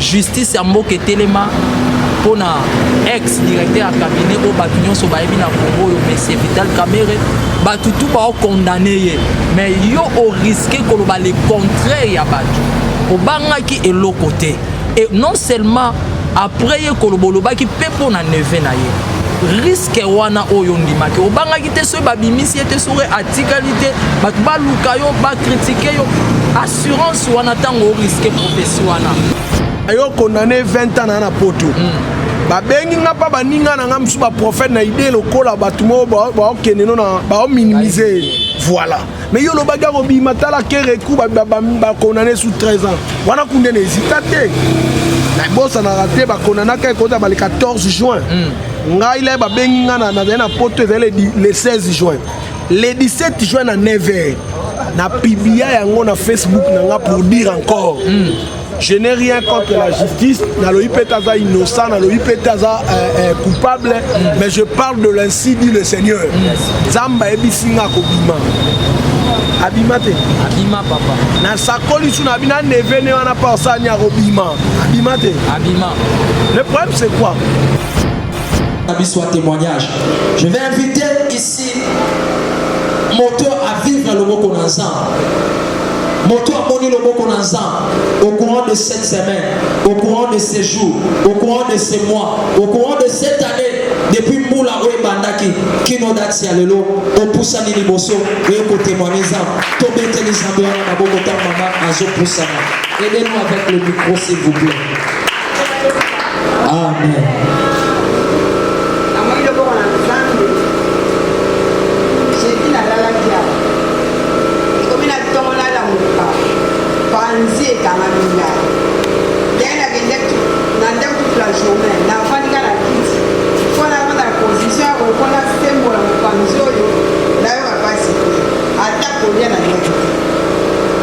justice ya mboka etelema pona ex directeur à cabinet au batuñon so bayebi na Congo yo monsieur Vital Kamerhe batu tout ba condamné mais yo au risqué koloba le contraire ya batu obangaki eloko te et non seulement après ye koloboloba ki pepo na neve na ye risque wana oyo ndimaki obangaki te so babimisi ete sore atikalité batu baluka yo ba critiquer yo assurance wana tango risque profession wana ayo condamné 20 ans na poto babengi nga pa baninga na nga musu ba prophète na idée lokola batumo ba keneno na ba minimiser voilà mais yo lo baga robi matala ke reku ba condamné sous 13 ans wana kunde hésité na bossa na raté ba condamné ka ko ba le 14 juin nga ile babengi nga na poto le 16 juin le 17 juin na 9h na pibia yango na Facebook na nga pour dire encore je n'ai rien contre la justice, Naloï Petaza innocent, Naloï Petaza coupable, mais je parle de l'ainsi dit le Seigneur. Zamba ebisinga kobima. Abimate. Abima papa. Na sakoli suna bina nevene wana pa osanya robima. Abimate. Abima. Le problème c'est quoi? Soit témoignage. Je vais inviter ici moteur à vivre le mot qu'on ensemble. Moto a moni le boko nanzan au courant de cette semaine, au courant de ces jours, au courant de ces mois, au courant de cette année, depuis Moula Oe Bandaki, Kino Dati Alelo, au Poussani Liboso, et au témoigner ça, Tobé Télézambé, à Bogota Maman, Azo Poussana. Aidez-nous avec le micro, s'il vous plaît. Amen. Panzi et Kamaminga. Bien la guinette, n'a pas toute la journée, n'a pas de la quitte. Il faut avoir la position, on a le symbole en Panzo, là on va pas s'y faire. Attaque pour bien la guinette.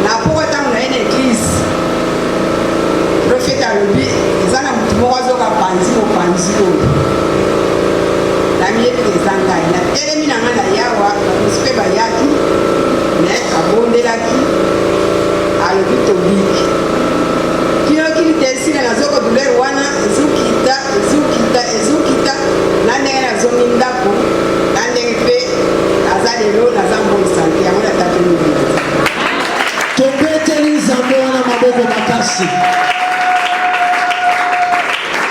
N'a pas autant une église. Prophète a le but, ils ont un moiseau à Panzi au Panzo. La mienne des Angaï, la télémina à Yawa, la musque Bayaki, mais à Bondelaki. Le but oblique. Qui a qui décide la zone de l'Erwana, Zukita, la nera zomindako, la nefe, la zadelo, la zambo santé, à mon attaque de l'Union. Topeteli Zambona Maboko Makasi.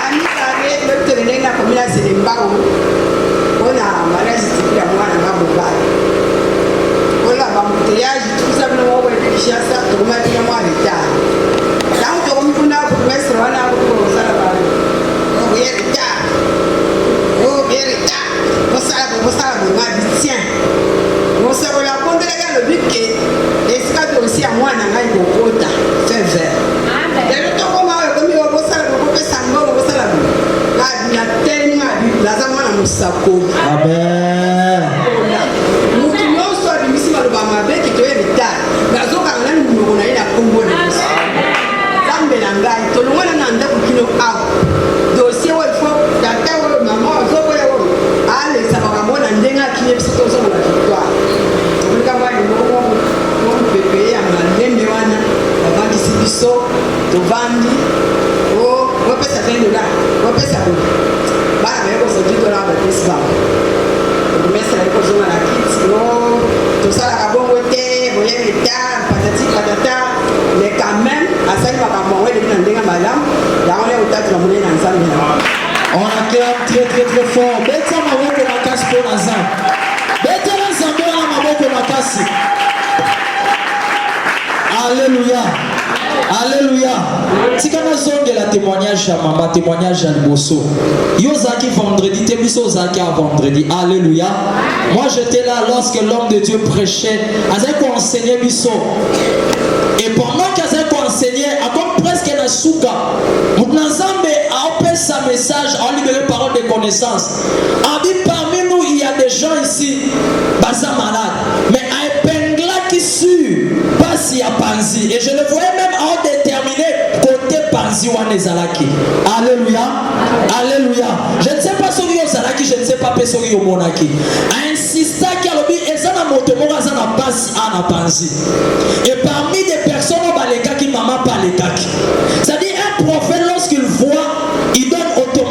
Ami Kare, le terrain a commis la Zélimbao. On a malade, c'est la moine à Mabouba. L'embouteillage, tout simplement, on est chez ça, tout le monde est en retard. Là, on tombe pour la promesse, on a pour ça là-bas. Oh, bien retard. Oh, bien retard. Pour ça, on m'a dit, tiens. On se raconte le but que les scats aussi à moi, on a eu beaucoup de temps. Fait vert. Et le temps qu'on m'a remis au bout, ça, on peut s'en au bout, ça là. Là, il y a tellement de la zama na musako. Amen. Avec qui te retard. La zone a un numéro na ina Congo de Lusi. Zambe na ngai to lwana na nda kukino aw. Dossier wa ifo data wa mama zo ko yawo. Ale sabaka mona ndenga kiye psito zo na kitwa. Tulika wa ni mo pepe ya malembe wana. Bavandi sibiso to vandi. O pesa $20. O pesa ko. Ba ba ko so $10 ba pesa. Começa a ir com zona aqui, senão tu sai a bongo te, vou evitar, patati patata, mais quand même, à ça il va pas mourir de n'endenga madame, là on est au théâtre la monnaie ensemble. On acclame très très très fort. Beta maboko makasi pour Nazam. Beta Nazambe na maboko makasi. Alléluia. Alléluia. Si quand on a la témoignage à maman, témoignage à Bosso. Yo zaki vendredi, te biso zaki à vendredi. Alléluia. Moi j'étais là lorsque l'homme de Dieu prêchait. Azek enseignait biso. Et pendant qu'Azek enseignait, à comme presque na souka, Moutnazambe a opéré sa message, a libéré parole de connaissance. A dit parmi nous il y a des gens ici, basa malade, mais à épingla qui sur, pas si à Panzi. Et je le voyais même en déterminé côté Panzi ou Nezalaki. Alléluia. Alléluia. Je ne sais pas ce qui est Zalaki, je ne sais pas ce qui est Monaki. A insisté qu'il y a le but, et ça n'a motomora, ça n'a pas si à Panzi. Et parmi des personnes, qui maman pas les kaki. C'est-à-dire un prophète, lorsque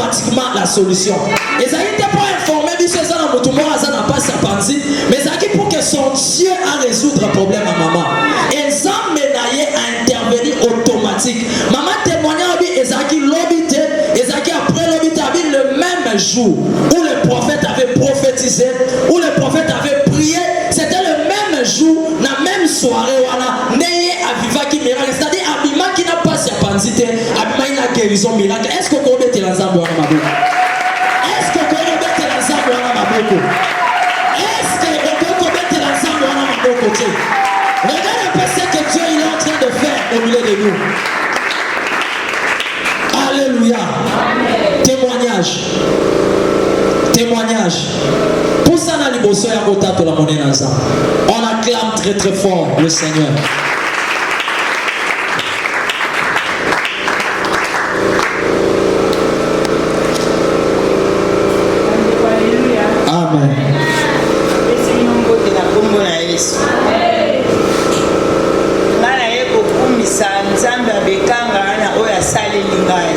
automatiquement la solution. Et ça n'était pas informé, mais c'est ça dans mon tour, ça n'a pas sa pensée, mais ça qui pour que son Dieu a résoudre le problème à maman. Et ça médaillé à intervenir automatique. Maman témoignait à lui, et ça qui l'obité, et ça qui après l'obité a vu le même jour où le prophète avait prophétisé, où le prophète avait prié, c'était le même jour, la même soirée, voilà, n'ayez à vivre qui miracle, c'est-à-dire Abima qui n'a pas sa pensée, Abima il a guérison miracle. Est-ce que vous mettez l'ensemble à ma bouche? Est-ce que vous mettez l'ensemble à ma bouche? Est-ce que vous mettez l'ensemble à ma bouche? Regarde un peu ce que Dieu il est en train de faire au milieu de nous. Alléluia. Témoignage. Témoignage. Pour ça, on a liboso ya kota to la monnaie ensemble. On acclame très très fort le Seigneur. Amen. Nzambe abekanga na oyo asaleli ngai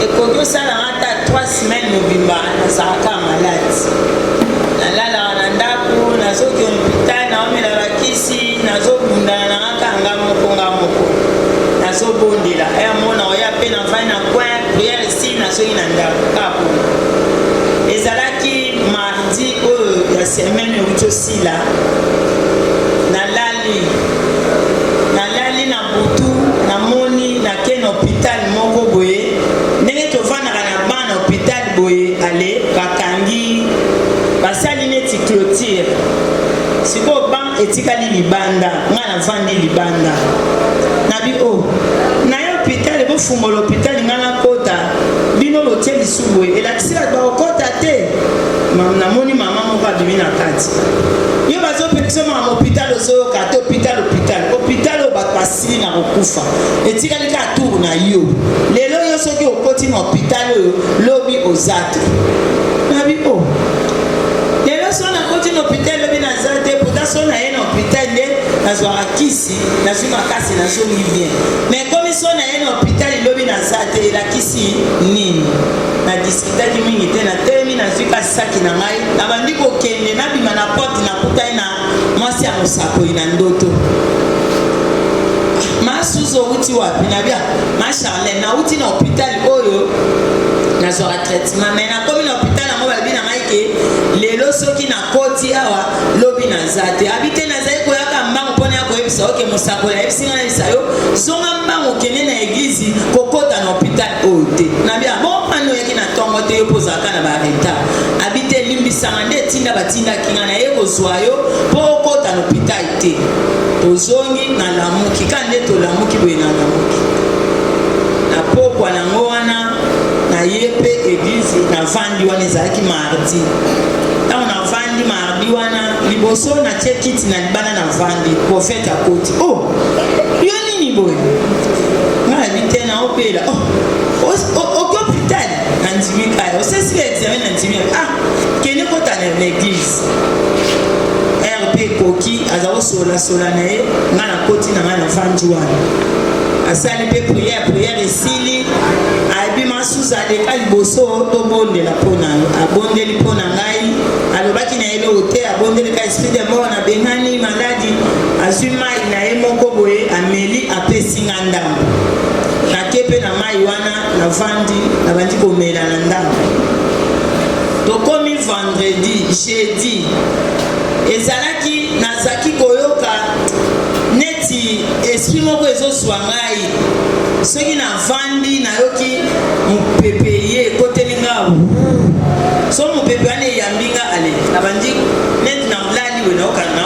ekoki osalanga ata 3 semaines mobimba nazalaka malade nalalaka na ndako nazoki hôpital naomela bakisi nazobundana na ngaka nga moko nazobondela eyamona oya mpe navai na coin priere si nazoki na ndako kapo ezalaki mardi oyo ya semaine euti osila nalali na butu namoni nake na hôpital moko boye ndenge tovandaka na bana hôpital boye ale bakangi basali neti clôture sikoyo ban etikali libanda ngai navandi libanda nabi o naye hôpital bofungola hôpital ngai nakota bino lotie lisu boye elakisi bato bakokota te namoni mama moko abimi na kati yo bazopekisa mama hôpital ozoyoka te hôpital oyo bato basili na kokufa etikali ka tour na yo lelo yo soki okoti na hôpital oyo lobi oza te nabi o lelo so nakoti na hôpital lobi naza te pourtant so naye na hôpital nde nazwaka kisi nazwi makasi nazongi bien mais komi so naye na hôpital lobi naza te elakisi nini nadiskitaki mingi te natelemi nazwi kasi saki na ngai nabandi kokende nabima na porte nakutai na mwasi ya mosakoli na ndoto masuzo outi wapi nabia ma Charlène nauti na hôpital oyo nazwaka traitement mais nakomi na hôpital yango balobi na ngai ke lelo soki nakoti awa lobi naza te abi te nazali koyaka mbango mpona ya koyebisa oke mosakoli ayebisi ngai nayebisa yo zonga mbango okende na eglize kokota na hôpital oyo te nabia mopano oyaki na ntongo te yo pozalaka na baretard abi te limbisanga nde etinda batindaki ngai naye kozwa yo mpo okota na hôpital te tozongi na lamuki ka nde tolamuki boye na lamuki na pokwa nango wana na ye mpe eglize navandi wana ezalaki mardi ntango navandi mardi wana liboso natie kiti na libanda navandi profete akoti o yo nini boye ngai te naopela oki hôpital nandimi kaya osesili examen nandimi kende kota na eglize rp ekoki aza kosolasola na ye ngai nakoti na ngai navandi wana asali mpe priere esili ayebi masusu aleka liboso tobondela mpo na yo abondeli mpo na ngai alobaki na ye eloko te abondeli ka esprit de mort nabengani maladi azwi mai na ye moko boye ameli apesi nga ndambo nake mpe na mai wana navandi nabandi komela na ndambo tokomi vendredi jeudi ezalaki nazaki koyoka neti esprit moko ezozwa ngai soki navandi nayoki mopepe ye ekoteli nga so mopepe wana eyambi nga ale nabandi neti na molali we naokanga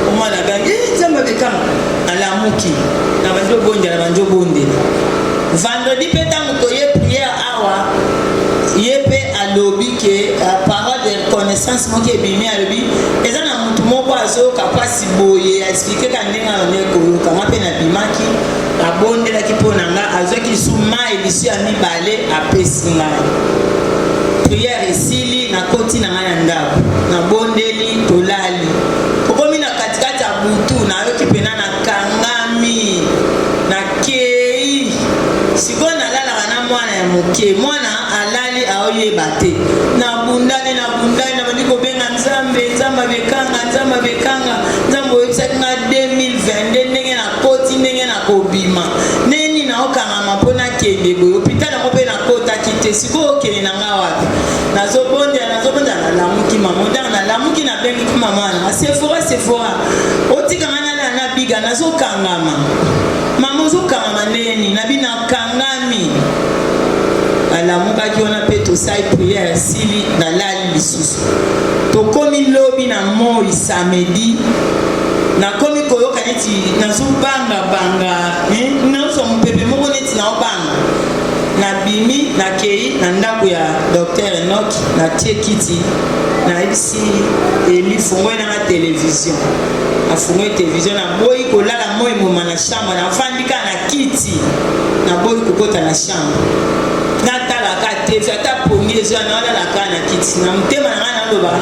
omwana gangi nzambe abekanga alamuki nabandi obondela nabandi obondela vendredi mpe ntango toye priere awa ye mpe alobi ke parole de reconnaissance moko ebimi alobi eza na mutu moko azoyoka mpasi boye aexplike ka ndenge alonde koyoka nga mpe nabimaki abondelaki mpo na nga azwaki lisu mai lisu ya mibale apesi ngai priere esili nakoti na ngai na ndako nabondeli tolali okomi na katikati ya butu nayoki mpena nakangami nakei sikoyo nalalaka na mwa sikoyo okende na nga wapi nazobonda nalamuki mama odanga nalamuki nabengiki mama nanga Sephora otikanga na biga nazokangama mama ozokangama ndeni nabi nakangami alamukaki wana mpe tosali priere sili nalali lisusu tokomi lobi na moi samedi nakomi koyoka neti nazobangabanga naoso mopepe moko neti naobanga nabimi nakei na ndako ya Dr Enoch natie kiti nayebisi Eli fungoye nanga televizio afungoye televizio naboyi kolala moi moma na chambre nafandika na kiti naboyi kokota na chambre natalaka te ata pongi ezoya naolalaka na kiti na motema na ngai naloba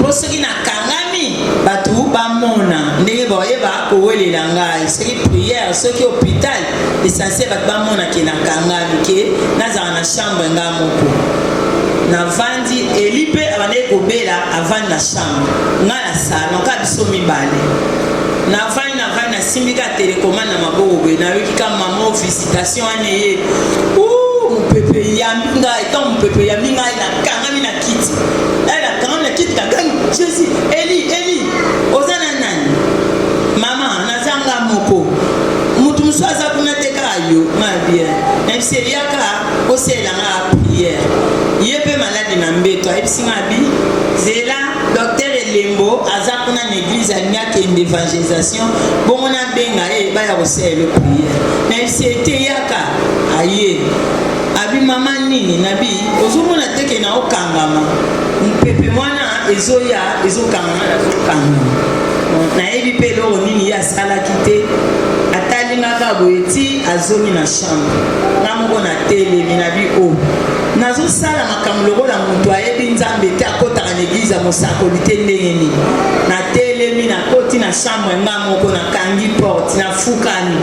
po soki nakangami bato bamona ndenge bayeba kowelela ngai soki priere soki hôpital essentiel bato bamona ke nakangami ke nazala na chambre ngai moko navandi Eli mpe abandaki kobela avandi na chambre ngai na salon ka biso mibale navandi nasimbika telecommande na maboko boye nayokika mama visitation wana ye mopepe yambi ngai tant mopepe yambi ngai nakangami na kiti nakangami na kiti nakangami Jésus Eli oza na nani mama nazanga moko mutu mosu aza kuna te kaka yo mabie nayebisi eliaka oselanga priere ye mpe maladi na mbeto ayebisi nga bi zela Dr Elembo aza kuna na église alingi akende évangélisation bongo nabenga ye baya kosela priere nayebisi ete yaka aye abi mama nini nabi ozomona teke na okangama mpepe mwana ezoya ezokangama nazokangama nayebi mpe eloko nini ye asalaki te atalingaka boye ti azomi na chambre nga moko na telemi nabi o nazosala makambo lokola moto ayebi nzambe te akotaka na eglize ya mosakoli te ndenge nini natelemi nakoti na chambre nga moko nakangi porte nafukami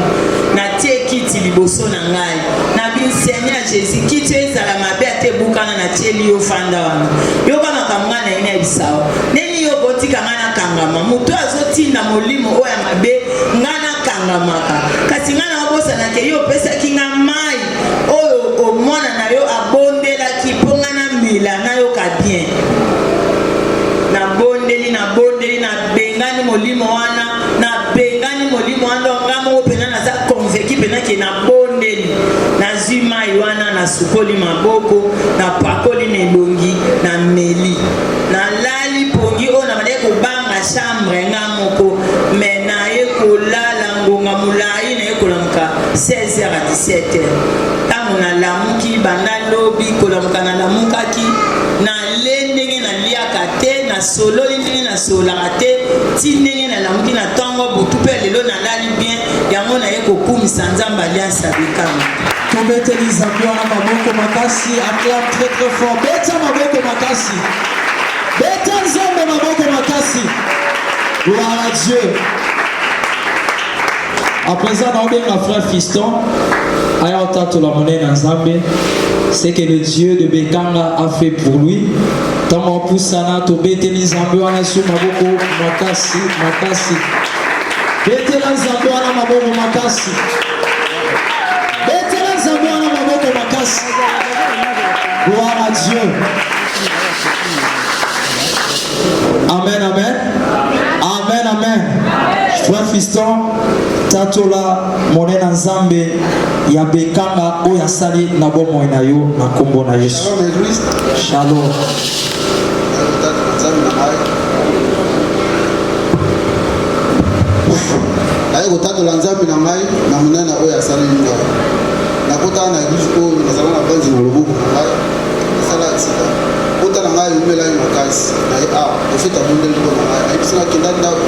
natie kiti liboso na ngai nabi Seigneur Jésus kiti ezala mabe ate bukana natieli yo fanda wana yoka makambo nga na ye nayebisawa neni yo botika nga nakangama moto azotinda molimo oyo ya mabe nga nakangamaka kasi nga naobosanake yo opesaki nga mai oyo omwana na yo abondelaki mpo nga namela nayoka bien nabondeli nabengani molimo wana nga moko mpena naza konveki mpena ke nabondeli nazwi mai wana nasukoli maboko napakoli na elongi na meli nalali pongi oyo nabandaki kobanga chambre nga moko me naye kolala ngonga molai naye kolamuka 16h à 17h ntango nalamuki banda lobi kolamuka nalamukaki nale ndenge naliaka te nasololi ndenge nasololaka te ti ndenge nalamuki na ntongo butu mpe lelo nalali bien yango naye kokumisa nzambe alianse abikama tobeteli nzambe wana maboko makasi acclame très très fort beta maboko makasi beta nzambe maboko makasi gloire à Dieu. À présent naobenga frère Fiston aya otatola monene na nzambe ce que le Dieu de Bekanga a fait pour lui ntango opusana tobeteli nzambe wana su maboko makasi betela nzambe wana maboko makasi betela nzambe wana maboko makasi gloire à Dieu. Amen, amen. Amen, amen. Frère Fiston tatola monene na nzambe ya Bekanga oyo asali na bomoi na yo na kombo na Yesu. Shalom. aye kotatola nzambe na ngai na monene oyo asali nga nakotana na eglise oyo nazala na banzi na loboko na ngai asala sika kota na ngai emelaki makasi naye ofeta bondeli mpo na ngai ayebisanga kenda ndako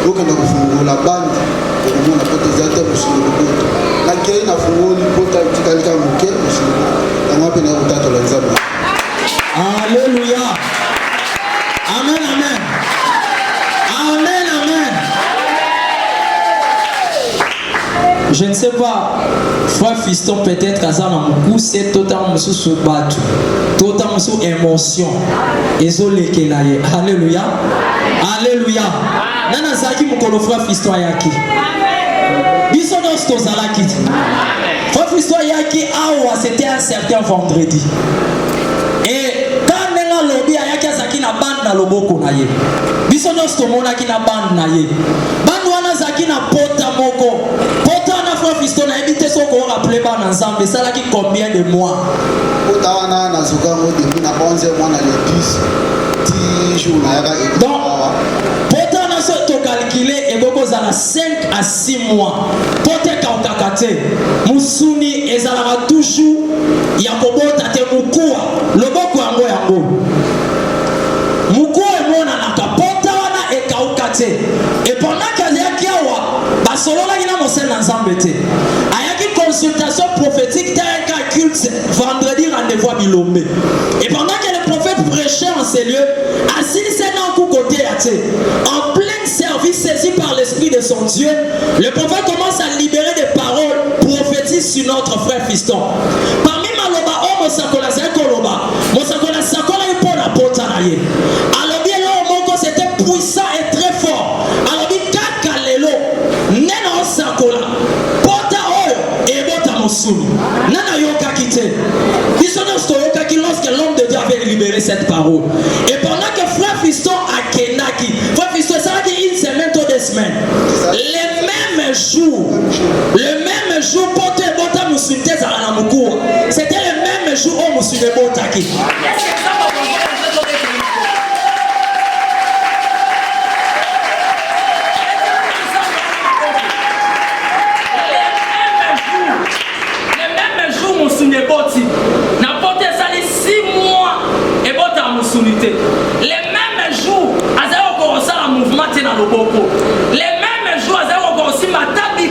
okenda kofungola bandi okomona poto eza te mosolo loboto nakei nafungoli mpota etikalika moke mosolo yango mpe naye kotatola nzambe. Alléluia. Amen, amen. Amen, amen. Je ne sais pas, frère Fiston, peut-être qu'à ça, c'est totalement sous battu, totalement sous émotion. Alléluia. Alléluia. Nana Zaki, mon frère Fiston Ayaki. Biso nyonso tozalaki te. Frère Fiston yaki awa c'était un certain vendredi. Et quand nenga lobi ayaki azaki na bande na loboko na ye. Biso nyonso tomonaki na bande na ye. Bande wana azaki na pota moko. Pota na Frère Fiston na ebite soko rappeler ba na Nzambe salaki combien de mois? Pota wana na zuka ngo depuis na 11 mois na le 10 jours na yaka et donc pota na so to calculer et boko za na 5 à 6 mois. Pota ka okakate. Musuni ezala toujours ya kobota te mukua loboko yango yango. Mukua emona na kapota wana ekaukate. Et pendant qu'elle yaki awa basolola ina mosena Nzambe te. Ayaki consultation prophétique ta culte vendredi rendez-vous à Bilombe. Et pendant que le prophète prêchait en ces lieux, assis un coup côté en plein service saisi par l'esprit de son Dieu, le prophète commence à libérer des paroles prophétiques sur notre frère Fiston. Parmi maloba o mosakola zakoloba, mosakola sakola ipona pota na ye. Alors bien là moko c'était puissant et très fort. Alors bien kakalelo nena sakola pota oyo et bota mosuni. Nana yoka kite. Lorsque l'homme de Dieu avait libéré cette parole. Et pendant que frère Fiston a kenaki, frère Fiston, ça a dit une semaine ou 2 semaines. Le même jour, pote et bota musunte za na mukua. C'était le même jour où musunte bota ki. Les mêmes jours, Azao commencé à mouvement dans le Boko. Les mêmes jours, Azao commencé à m'attaquer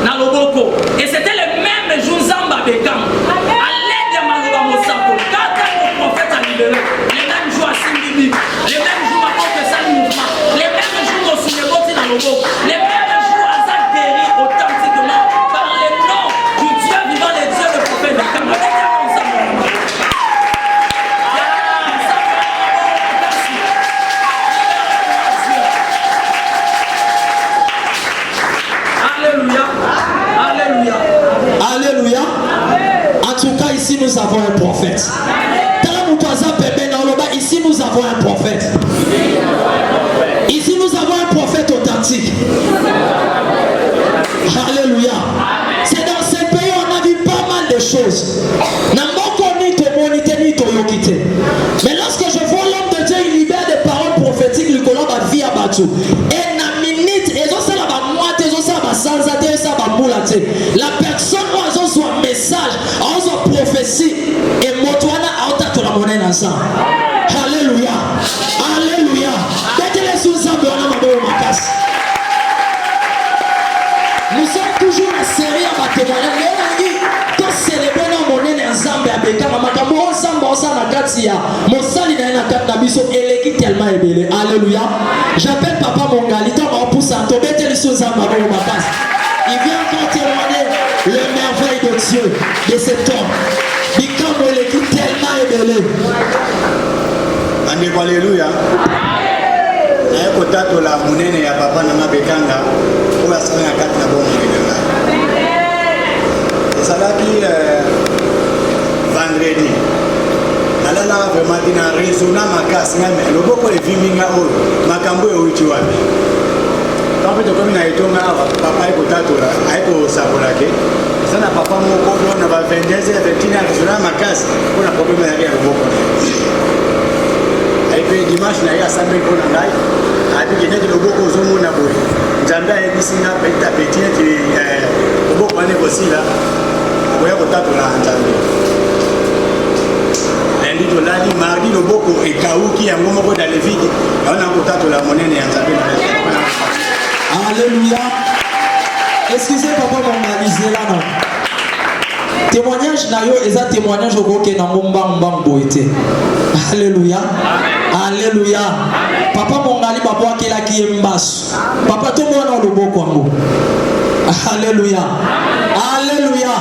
dans le Boko. Et c'était les mêmes jours, Zamba Bekam. À l'aide de Malouba Mosako, quand le prophète a libéré, les mêmes jours à Simbibi, les mêmes jours à Confessant le mouvement, les mêmes jours au Suneboti dans le Boko, les mêmes jours à Zak guéri authentiquement par le nom du Dieu vivant, les dieux de prophète Bekam. Alléluia. En tout cas, ici nous avons un prophète. Ici nous avons un prophète. Ici nous avons un prophète authentique. Alléluia. C'est dans ce pays où on a vu pas mal de choses. Mais lorsque je vois l'homme de Dieu, il libère des paroles prophétiques, il collabore à vie à Batu. Et la minute, la personne a un message, a une prophétie, et Motoana a la monnaie ensemble. Alléluia. Alléluia. Nous sommes toujours en série à témoigner. Quand célébrer nos monnaies ensemble avec Makambo ensemble, on Katia, mon sali na na biso eleki tellement ébélé. Alléluia. J'appelle papa Mongali, toi on pousse à tomber tel sous Zamba Makas. Il vient encore témoigner le merveille de Dieu de cet homme. Bikambo eleki tellement ébélé. Ande alléluia. Na kotato la munene ya papa na mabekanga kwa sana kati na bomo ngena. Esalaki vendredi. Nalala vraiment dina raisonna makasi ngame loboko le viminga o makambo yo uchi wapi. Quand tu comme na itonga papa kotato la aiko sakolake. Sana papa moko na ba 22 21 raisonna makasi kuna problème ya loboko. Et puis dimanche na ya samedi ko na ngai abi kene loboko zomo na boy nzambe ayebisinga petit petit ti loboko ane kosila oya kotato la nzambe lundi to lali mardi loboko ekauki yango moko dans le vide ona kotato la monene ya nzambe na alléluia. Excusez papa m'organiser là non. Témoignage na yo eza témoignage okoke na ngomba boité. Alléluia. Alléluia. Papa mongali babo akela ki embasu. Papa to mwana loboko ngo. Alléluia. Alléluia.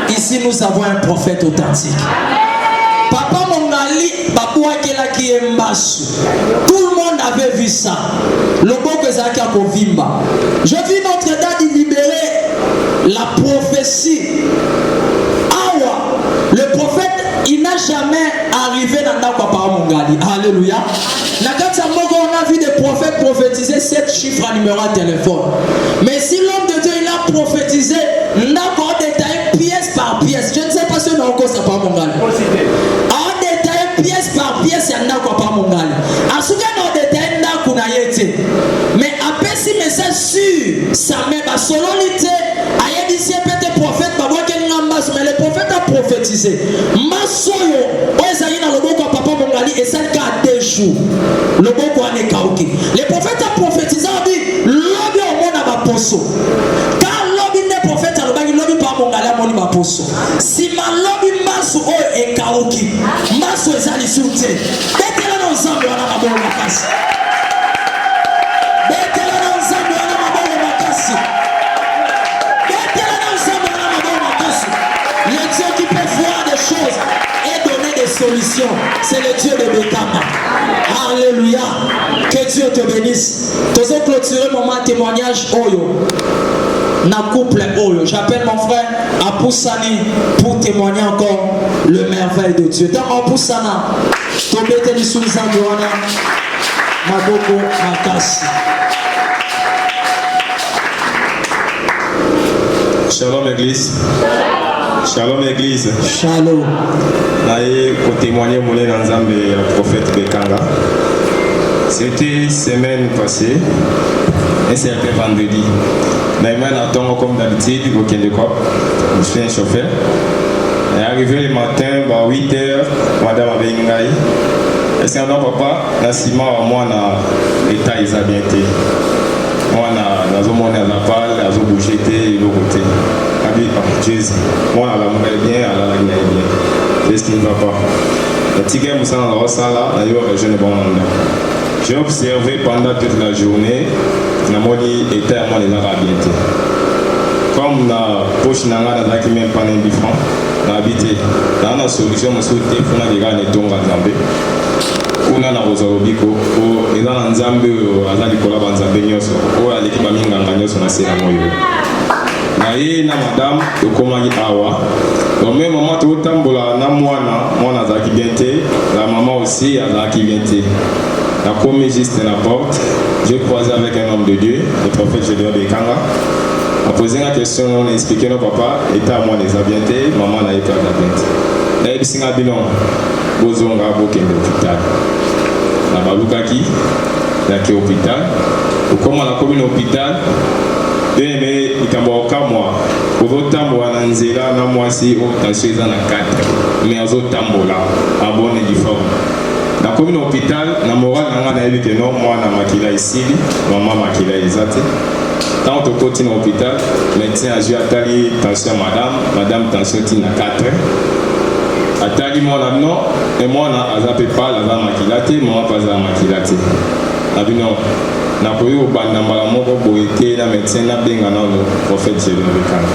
Ici nous avons un prophète authentique. Papa mongali babo akela ki embasu. Tout le monde avait vu ça. Loboko ezaki akovimba. Je vis notre dadi libéré si awa le prophète il n'a jamais arrivé dans ndako papa mongali. Alléluia. Na kati moko on a vu des prophètes prophétiser 7 chiffres à numéro de téléphone. Mais si l'homme de Dieu il a prophétisé ndako détaillé pièce par pièce. Je ne sais pas si on a encore ça papa mongali. En détaillé pièce par pièce ya ndako papa mongali. En souka on détaillé ndako na yete. Mais après si message sur ça met ba sololité ayebi si peut-être prophète ba boke ngamba mais le prophète a prophétisé. Masoyo ezali na loboko papa mongali et ça ka 2 jours. Loboko ane kauki. Le prophète a prophétisé dit lobi au monde ba poso. Car lobi ne prophète alobaki lobi pa mongali amoni ba poso. Si ma lobi maso o e kauki. Maso ezali surte. Betela na nzambe wana maboko makasi. Solution, c'est le Dieu de Bekama. Alléluia. Que Dieu te bénisse. Tous ont clôturé mon témoignage Oyo. Na couple Oyo. J'appelle mon frère Apoussani pour témoigner encore le merveille de Dieu. Dans Apoussana, Tobete du Souzandoana, Maboko Makasi. Shalom Église. Shalom Église. Shalom. Naye pour témoigner mon Nzambe le prophète Bekanga. C'était semaine passée, un certain vendredi. Naïma n'attend comme d'habitude au Kendekop. Je suis un chauffeur. Et arrivé le matin, à 8h, madame Abengaï. Est-ce que papa, Nassima, moi, na l'état ils a bien été. Moi, na zomone à la balle, à zobouché, et l'autre côté. Jésus, moi à la mouille bien, à la lagne bien. Qu'est-ce qui ne va pas? La tigre moussa dans la rosala, d'ailleurs, je ne bon mandat. J'ai observé pendant toute la journée, na moni était à moi les arabienté. Comme na poche nanga na qui même pas n'importe franc, na habité. Dans la solution, me souhaite pour na les gars ne tombent à Zambé. Kuna na rozalobiko, o eza na Nzambe azali kolaba Nzambe nyoso, o aleki ba minganga nyoso na sera moyo. Na ye na madame tokomaki awa donc même maman totambola na mwana azalaki bien te la maman aussi azalaki bien te nakomi juste na porte j'ai croisé avec un homme de Dieu le prophète Gédéon Bekanga a posé la question on a expliqué no papa état moi eza bien te maman na état na bien te nayebisinga bino bozonga bokende hôpital na balukaki nake hôpital okoma nakomi na hôpital mais likambo kamwa ozotambola na nzela na mwasi o tension eza na 4 mais azotambola en bonne et due forme nakomi na hôpital na moral na nga nayebi ke no mwana makila esili mama makila eza te ntango tokoti na hôpital médecin azwi atali tension ya madame tension ti na 4 atali mwana bino e mwana aza mpe pale aza makila te mama mpe aza makila te na bino nakoki kobanda mbala moko boye te na médecin nabenga nano prophète Gédéon Bekanga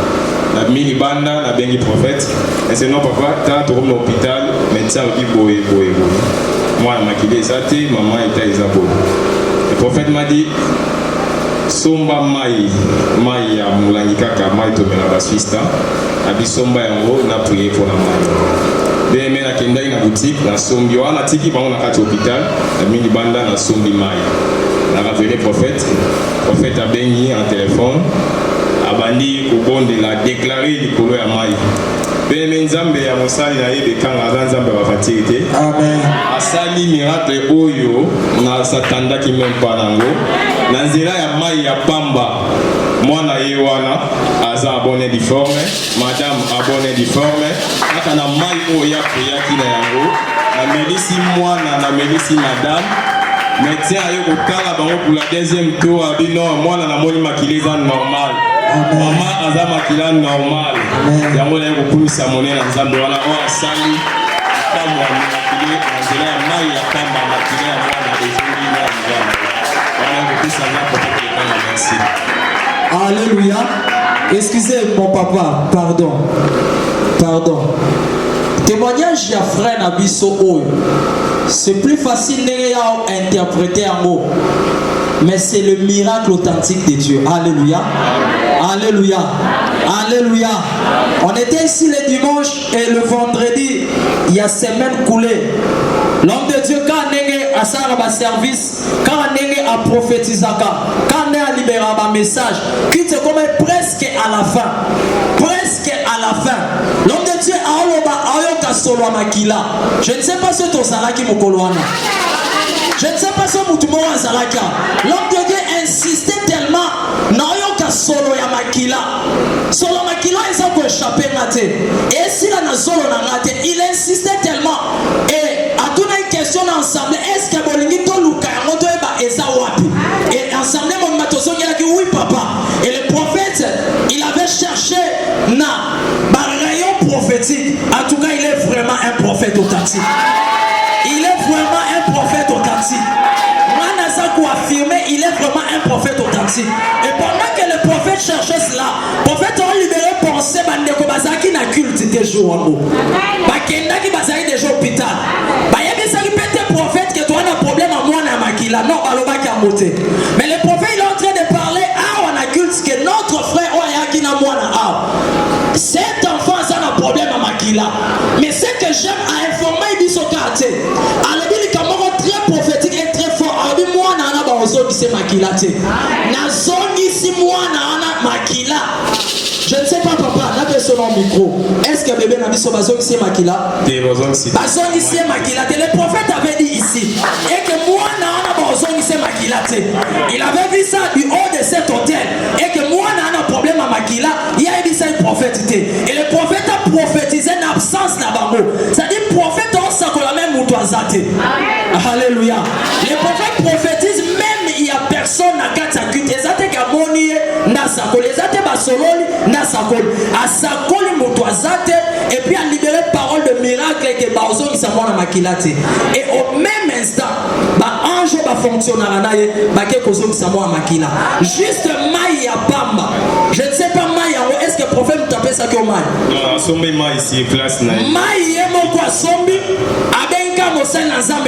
nabimi libanda nabengi prophète ese non papa tala tokomi na hôpital médecin alobi boye mwana makili eza te mama eta eza boye le prophète m'a dit somba mai ya molangi kaka mai tomela baswista abi somba yango na prier mpona mai beme nakendaki na boutique nasombi wana natiki bango na kati hôpital nabimi libanda nasombi mai na révélé prophète a béni en téléphone abandi kobondela déclaré likolo ya mai pene nzambe ya mosali na ye Bekanga aza nzambe ya bafatiri te amen asali miracle oyo na satandaki même pas nango na nzela ya mai ya pamba mwana ye wana aza abonné difforme madame abonné difforme kaka na mai oyo yakoyaki na yango na melisi mwana na melisi madame médecin ayo kotala bango pour la deuxième tour abino mwana na moni makila eza normal mama aza makila normal yango naye kokumisa monene na nzambe wana oyo asali pamba ya makila na nzela ya mai ya pamba makila ya mwana ezongi na nzambe wana kokumisa nzambe kokokanga merci. Alléluia. Excusez mon papa, pardon. Témoignage ya frère na biso oyo. C'est plus facile d'interpréter en mots. Mais c'est le miracle authentique de Dieu. Alléluia. Alléluia. Alléluia. On était ici le dimanche et le vendredi, il y a semaine coulée. L'homme de Dieu, quand il a un service, quand il a prophétisé, quand il a libéré un message, qui est comme presque à la fin. Presque à la fin. L'homme de Dieu a solo makila. Je ne sais pas ce que tu as mokoloana. Je ne sais pas ce que tu as. L'homme de Dieu insistait tellement. Solo ya makila. Solo makila ils ont échappé maté. Et si la solo na maté, il insistait tellement. Et à toute une question ensemble, est-ce que bolingi to luka ngoto eba eza wapi? Et ensemble mon matoso qui a dit oui papa. Et le prophète, il avait cherché na rayon prophétique. En tout cas, il est vraiment un prophète authentique. Il est vraiment un prophète authentique. Affirmé, il est vraiment un prophète authentique. Et pendant que le prophète cherchait cela, le prophète a libéré pensée bandeko bazaki na culte des jours en haut. Bakenda ki bazaki des jours hôpital. Bayebi saki pete prophète que toi un problème à moi na makila. Non, baloba ki amote. Mais le prophète il est en train de parler à on a culte que notre frère oyaki na moi na a. Cet enfant ça a un problème à makila. Mais ce que j'aime à informer il dit son quartier. Alors il est très prophétique et très fort. Moi na ana baozo qui c'est makila te. Na zongi si moi na ana makila. Je ne sais pas papa, na personne au micro. Est-ce que bébé na biso bazo qui c'est makila? Bazo qui c'est makila. Le prophète avait dit ici et que moi na ana baozo qui c'est makila te. Il avait vu ça du haut de cet hôtel et que moi na ana problème à makila. Il y a dit ça le prophète te. Et le prophète a prophétisé en absence na bango. C'est-à-dire prophète on s'acola même mutoazate. Alléluia. Le prophète prophétise même il y a personne à Katakut. Les athées Gamoni, Nasakol, les athées Basololi, Nasakol, à Sakoli Motoazate, et puis à libérer parole de miracle que Baozo qui s'amène à Makilate. Et au même instant, ange va fonctionner à l'anaïe, Bakekozo qui s'amène à Makila. Juste Maïa Pamba. Je ne sais pas Maïa, est-ce que le prophète me tapait ça comme Maïa? Non, Sombi Maïa ici, place Naïe. Maïa, mon quoi, Sombi,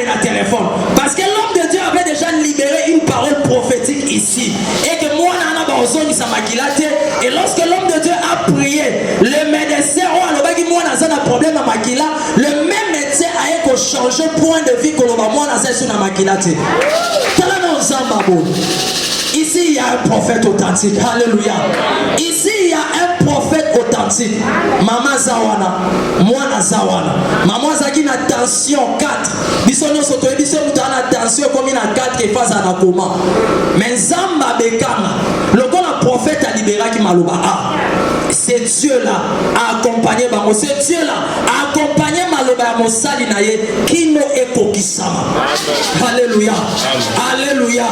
na téléphone parce que l'homme de Dieu avait déjà libéré une parole prophétique ici et que moi nana bazoni sa makilate et lorsque l'homme de Dieu a prié le médecin oh alobaki moi naza na problème à makila le même médecin a changé point de vie que moi naza sur na makilate tala na nzamba bo. Ici, il y a un prophète authentique. Alléluia. Ici, il y a un prophète authentique. Maman Zawana. Mwana Zawana. Maman Zaki na tension 4. Bisonyo soto ebiso mutana tension comme na 4 et phase à coma. Mais Zamba Bekama. Le prophète a libéré qui maloba. C'est Dieu là a accompagné Bango. C'est Dieu là a accompagné Maloba Mosali Naye qui nous est kokisama. Alléluia. Alléluia.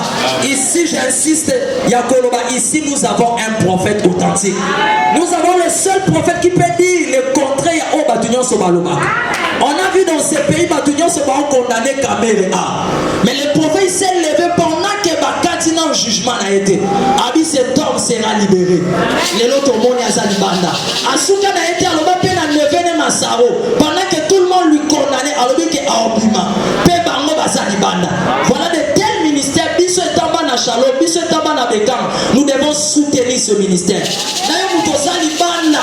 Ici j'insiste, Yakoloba, ici nous avons un prophète authentique. Nous avons le seul prophète qui peut dire le contraire au Batunion Sobaloba. On a vu dans ces pays Batunion Sobaloba condamné Kamere A. Mais le prophète s'est levé pendant que Bakatina jugement a été. Abi cet homme sera libéré. Les autres monde Banda. Asuka na été aloba pe na nevene masaro pendant que tout le monde lui condamnait alobi ke aobima pe bango basali banda. Voilà de tels ministères biso etamba na Shalom biso etamba na Bekam. Nous devons soutenir ce ministère. D'ailleurs nous tosali banda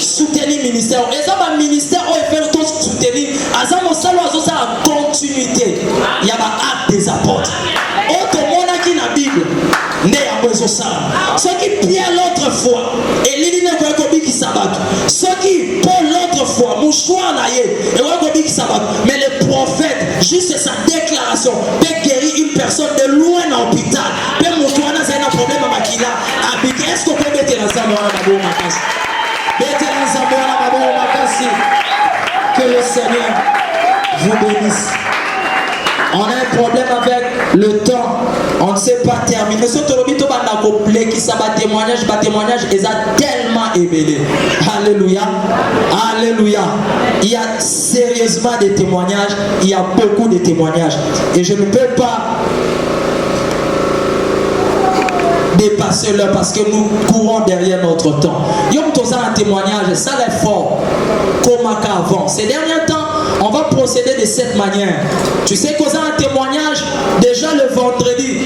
soutenir ministère. Et ça va ministère où il fait tout soutenir. Azamo salo azo ça la continuité. Il y a ba acte des apôtres. Autre monde qui na Bible. Ne ya besoin ça. Ceux qui Pierre l'autre fois et l'idée ne veut pas qui s'abat. Ceux qui Paul l'autre fois mouchoir naïe et ouais pas qui s'abat. Mais le prophète juste sa déclaration peut guérir une personne de loin dans l'hôpital. Peut mouchoir na c'est un problème à Makila. Habiter est-ce qu'on peut mettre ensemble à la bonne makasi. Mettez ensemble à la bonne makasi. Que le Seigneur vous bénisse. On a un problème avec le temps. On ne sait pas terminer. Ce tolobito banda couplé qui ça bat témoignage, ils ont tellement émélé. Alléluia. Alléluia. Il y a sérieusement des témoignages. Il y a beaucoup de témoignages. Et je ne peux pas dépasser l'heure parce que nous courons derrière notre temps. Yom Toza un témoignage, ça l'est fort. Comme avant. Ces derniers temps, on va procéder de cette manière. Tu sais qu'on a un témoignage déjà le vendredi.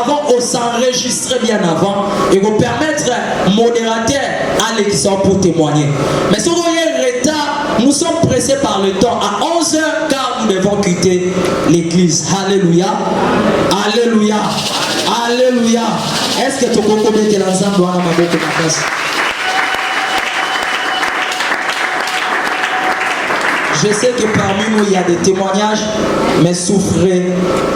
Avant, on s'en enregistré bien avant et vous permettre modérateur à l'exemple pour témoigner. Mais si vous voyez le retard, nous sommes pressés par le temps. À 11h, car nous devons quitter l'église. Alléluia. Alléluia. Alléluia. Est-ce que tu peux connaître l'ensemble de ma bête de place? Je sais que parmi nous, il y a des témoignages, mais souffrez,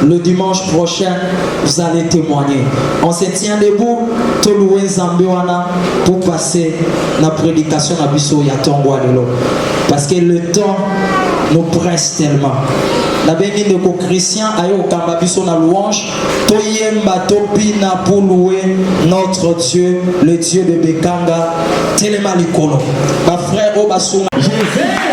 le dimanche prochain, vous allez témoigner. On se tient debout, tout louer Zambiwana pour passer la prédication à Bisso Yatongo Alelo. Parce que le temps nous presse tellement. La béni de Christian ayo kamba biso na louange to yemba to pina pour louer notre Dieu, le Dieu de Bekanga telema likolo. Ba frère o basunga je vais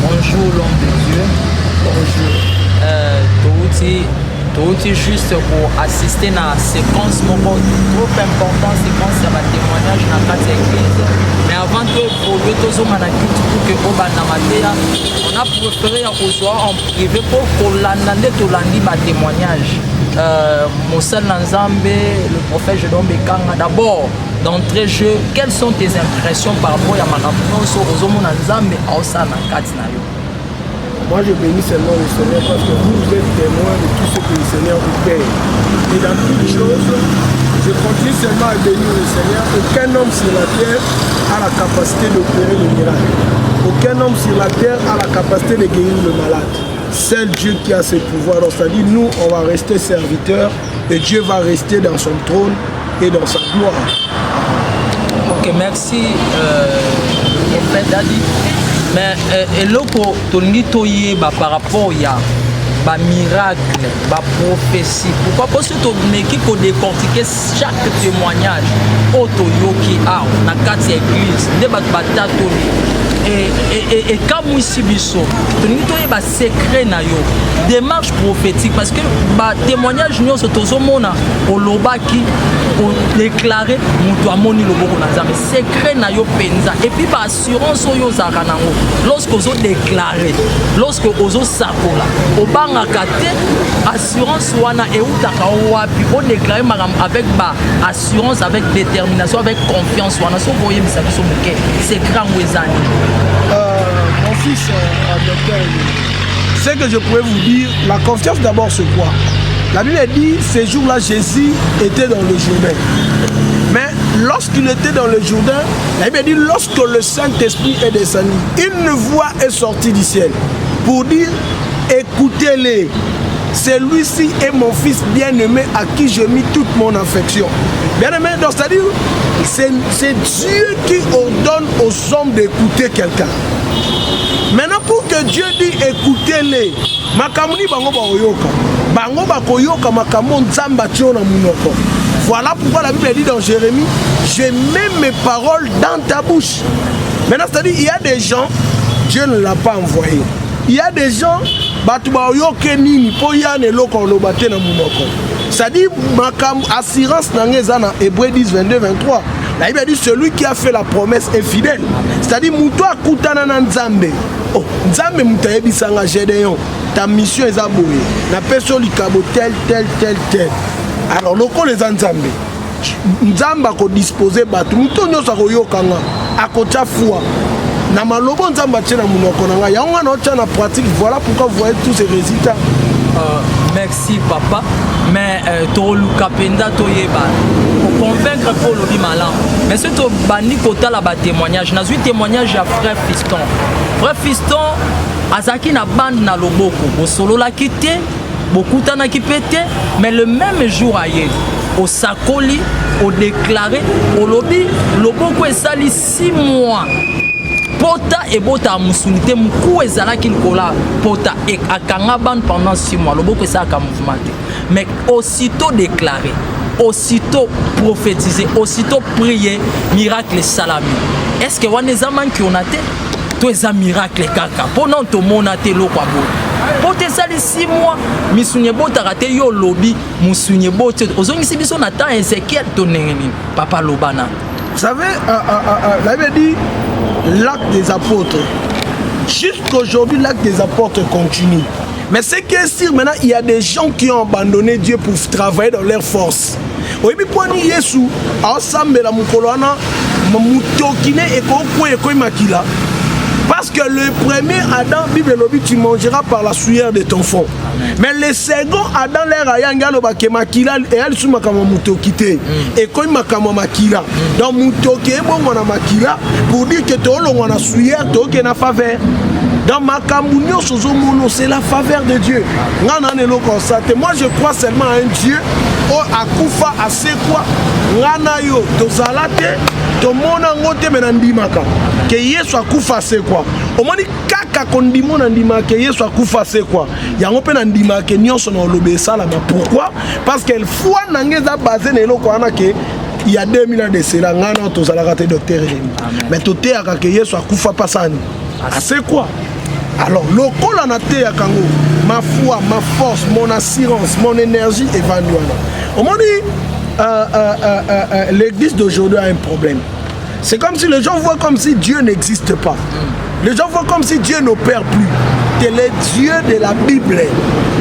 Bonjour l'homme de Dieu. Bonjour. Touti juste pour assister à la séquence trop importante, séquence de témoignage dans la église. Mais avant de évoluer tous les pour que on a préféré en privé pour qu'on l'annonce tout lundi témoignage. Moussa Nanzambe, le prophète Jedon Bekanga, d'abord d'entrée jeu, quelles sont tes impressions par rapport à ma réponse aux hommes Nanzambe à Osana Katinayo? Moi je bénis seulement le Seigneur parce que vous êtes témoins de tout ce que le Seigneur vous fait. Et dans toutes choses, je continue seulement à bénir le Seigneur. Aucun homme sur la terre a la capacité d'opérer le miracle. Aucun homme sur la terre a la capacité de guérir le malade. Seul Dieu qui a ce pouvoir. Donc c'est-à-dire nous, on va rester serviteurs et Dieu va rester dans son trône et dans sa gloire. Ok, merci prophète Dadi. Mais eloko tolingi toyeba par rapport ya ba miracle, ba prophétie. Pourquoi? Parce que tu pour décortiquer chaque témoignage otoyoki a na kati église nde ba tatoli. Et comme ici biso, tolingi toyeba secret na yo, démarche prophétique parce que ba témoignage nyonso tozomona olobaki o déclarer mutu amoni loboko na Nzambe, secret na yo penza et puis ba assurance oyo zaka nango lorsque ozo déclarer, lorsque ozo sakola obangaka te assurance wana eutaka wapi o déclarer avec ba assurance, avec détermination, avec confiance wana so voyez bisa biso moke secret ngwezani. Mon fils ce que je pourrais vous dire, la confiance d'abord c'est quoi? La Bible dit, ces jours-là, Jésus était dans le Jourdain. Mais lorsqu'il était dans le Jourdain, la Bible dit, lorsque le Saint-Esprit est descendu, une voix est sortie du ciel pour dire, écoutez-les, celui-ci est mon fils bien-aimé à qui je mis toute mon affection. Bien-aimé, donc c'est-à-dire, c'est Dieu qui ordonne aux hommes d'écouter quelqu'un. Maintenant, pour que Dieu dise écoutez-les, makamuni bango ba oyoka, bango ba koyoka makamon nzamba tiona munoko. Voilà pourquoi la Bible dit dans Jérémie, je mets mes paroles dans ta bouche. Maintenant, c'est-à-dire, il y a des gens, Dieu ne l'a pas envoyé. Il y a des gens, batu ba oyoke nini po yane loko lobate na munoko. C'est-à-dire, makam assurance nangeza na Hébreux 10 22 23. La Bible dit celui qui a fait la promesse est fidèle. C'est-à-dire, Mouto akutana na Nzambe. Oh, Nzambe mutayebi sanga Gédéon. Ta mission est abouée. Na peso likabo tel. Alors, loko les Nzambe. Nzambe ko disposer batu. Mouto nyosa ko yokanga. Akocha foi. Na malobo Nzambe tena munoko nanga. Yanga no tena pratique. Voilà pourquoi vous voyez tous ces résultats. Merci papa. Mais toluka penda toyeba pour convaincre pour le bimalan. Mais ce to bani kota la ba témoignage. Na témoignage à frère Fiston. Frère Fiston azaki na bande na loboko. Bo solo la kité, beaucoup tana ki pété, mais le même jour aye au sakoli, au déclaré, au lobby, loboko esali 6 mois. Pota et bota musunité mkou ezalaki nkola pota et akanga bande pendant 6 mois. Loboko ça ka mouvementé. Mais aussitôt déclaré, aussitôt prophétisé, aussitôt prié, miracle salami. Est-ce que on est amants qui on a été? Tous les miracles kaka. Pendant tout mon a été l'eau quoi beau. Pour te salir 6 mois, misunye bota raté yo lobby, musunye bota. Ozongi si biso na temps Ezekiel tonengeni. Papa Lobana. Vous savez, la Bible dit l'acte des apôtres. Jusqu'aujourd'hui, l'acte des apôtres continue. Mais ce qui est sûr, maintenant, il y a des gens qui ont abandonné Dieu pour travailler dans leur force. Oui, mais pour nous, Yesu, ensemble, la mukoloana, mutokine et kokwe makila. Parce que le premier Adam, Bible lobi, tu mangeras par la sueur de ton fond. Mais le second Adam, l'air ayanga lo bake makila et elle sous makama mutoki te. Et quand makama makila, donc mutoki est bon na makila pour dire que tu as la sueur, tu as na faveur. Dans ma camounio, c'est la faveur de Dieu. Moi, je crois seulement à un Dieu. Oh, akufa, assez quoi? Ranayo, tozalate, tomona ngote menandimaka. Que Yesu akufa, c'est quoi? Au moins, kaka kondimo nandima que Yesu akufa, c'est quoi? Yango pe nandima que nyonso na olobesa la. Pourquoi? Parce qu'elle foi nangeza basé na eloko ana que il y a 2000 ans de cela, ngana tozalaka docteur elemi. Mais toté aka que Yesu akufa pasani. C'est quoi? Alors, le col en a été à Kango, ma foi, ma force, mon assurance, mon énergie est vendue. On m'a dit, l'église d'aujourd'hui a un problème. C'est comme si les gens voient comme si Dieu n'existe pas. Les gens voient comme si Dieu n'opère plus. Que les dieux de la Bible,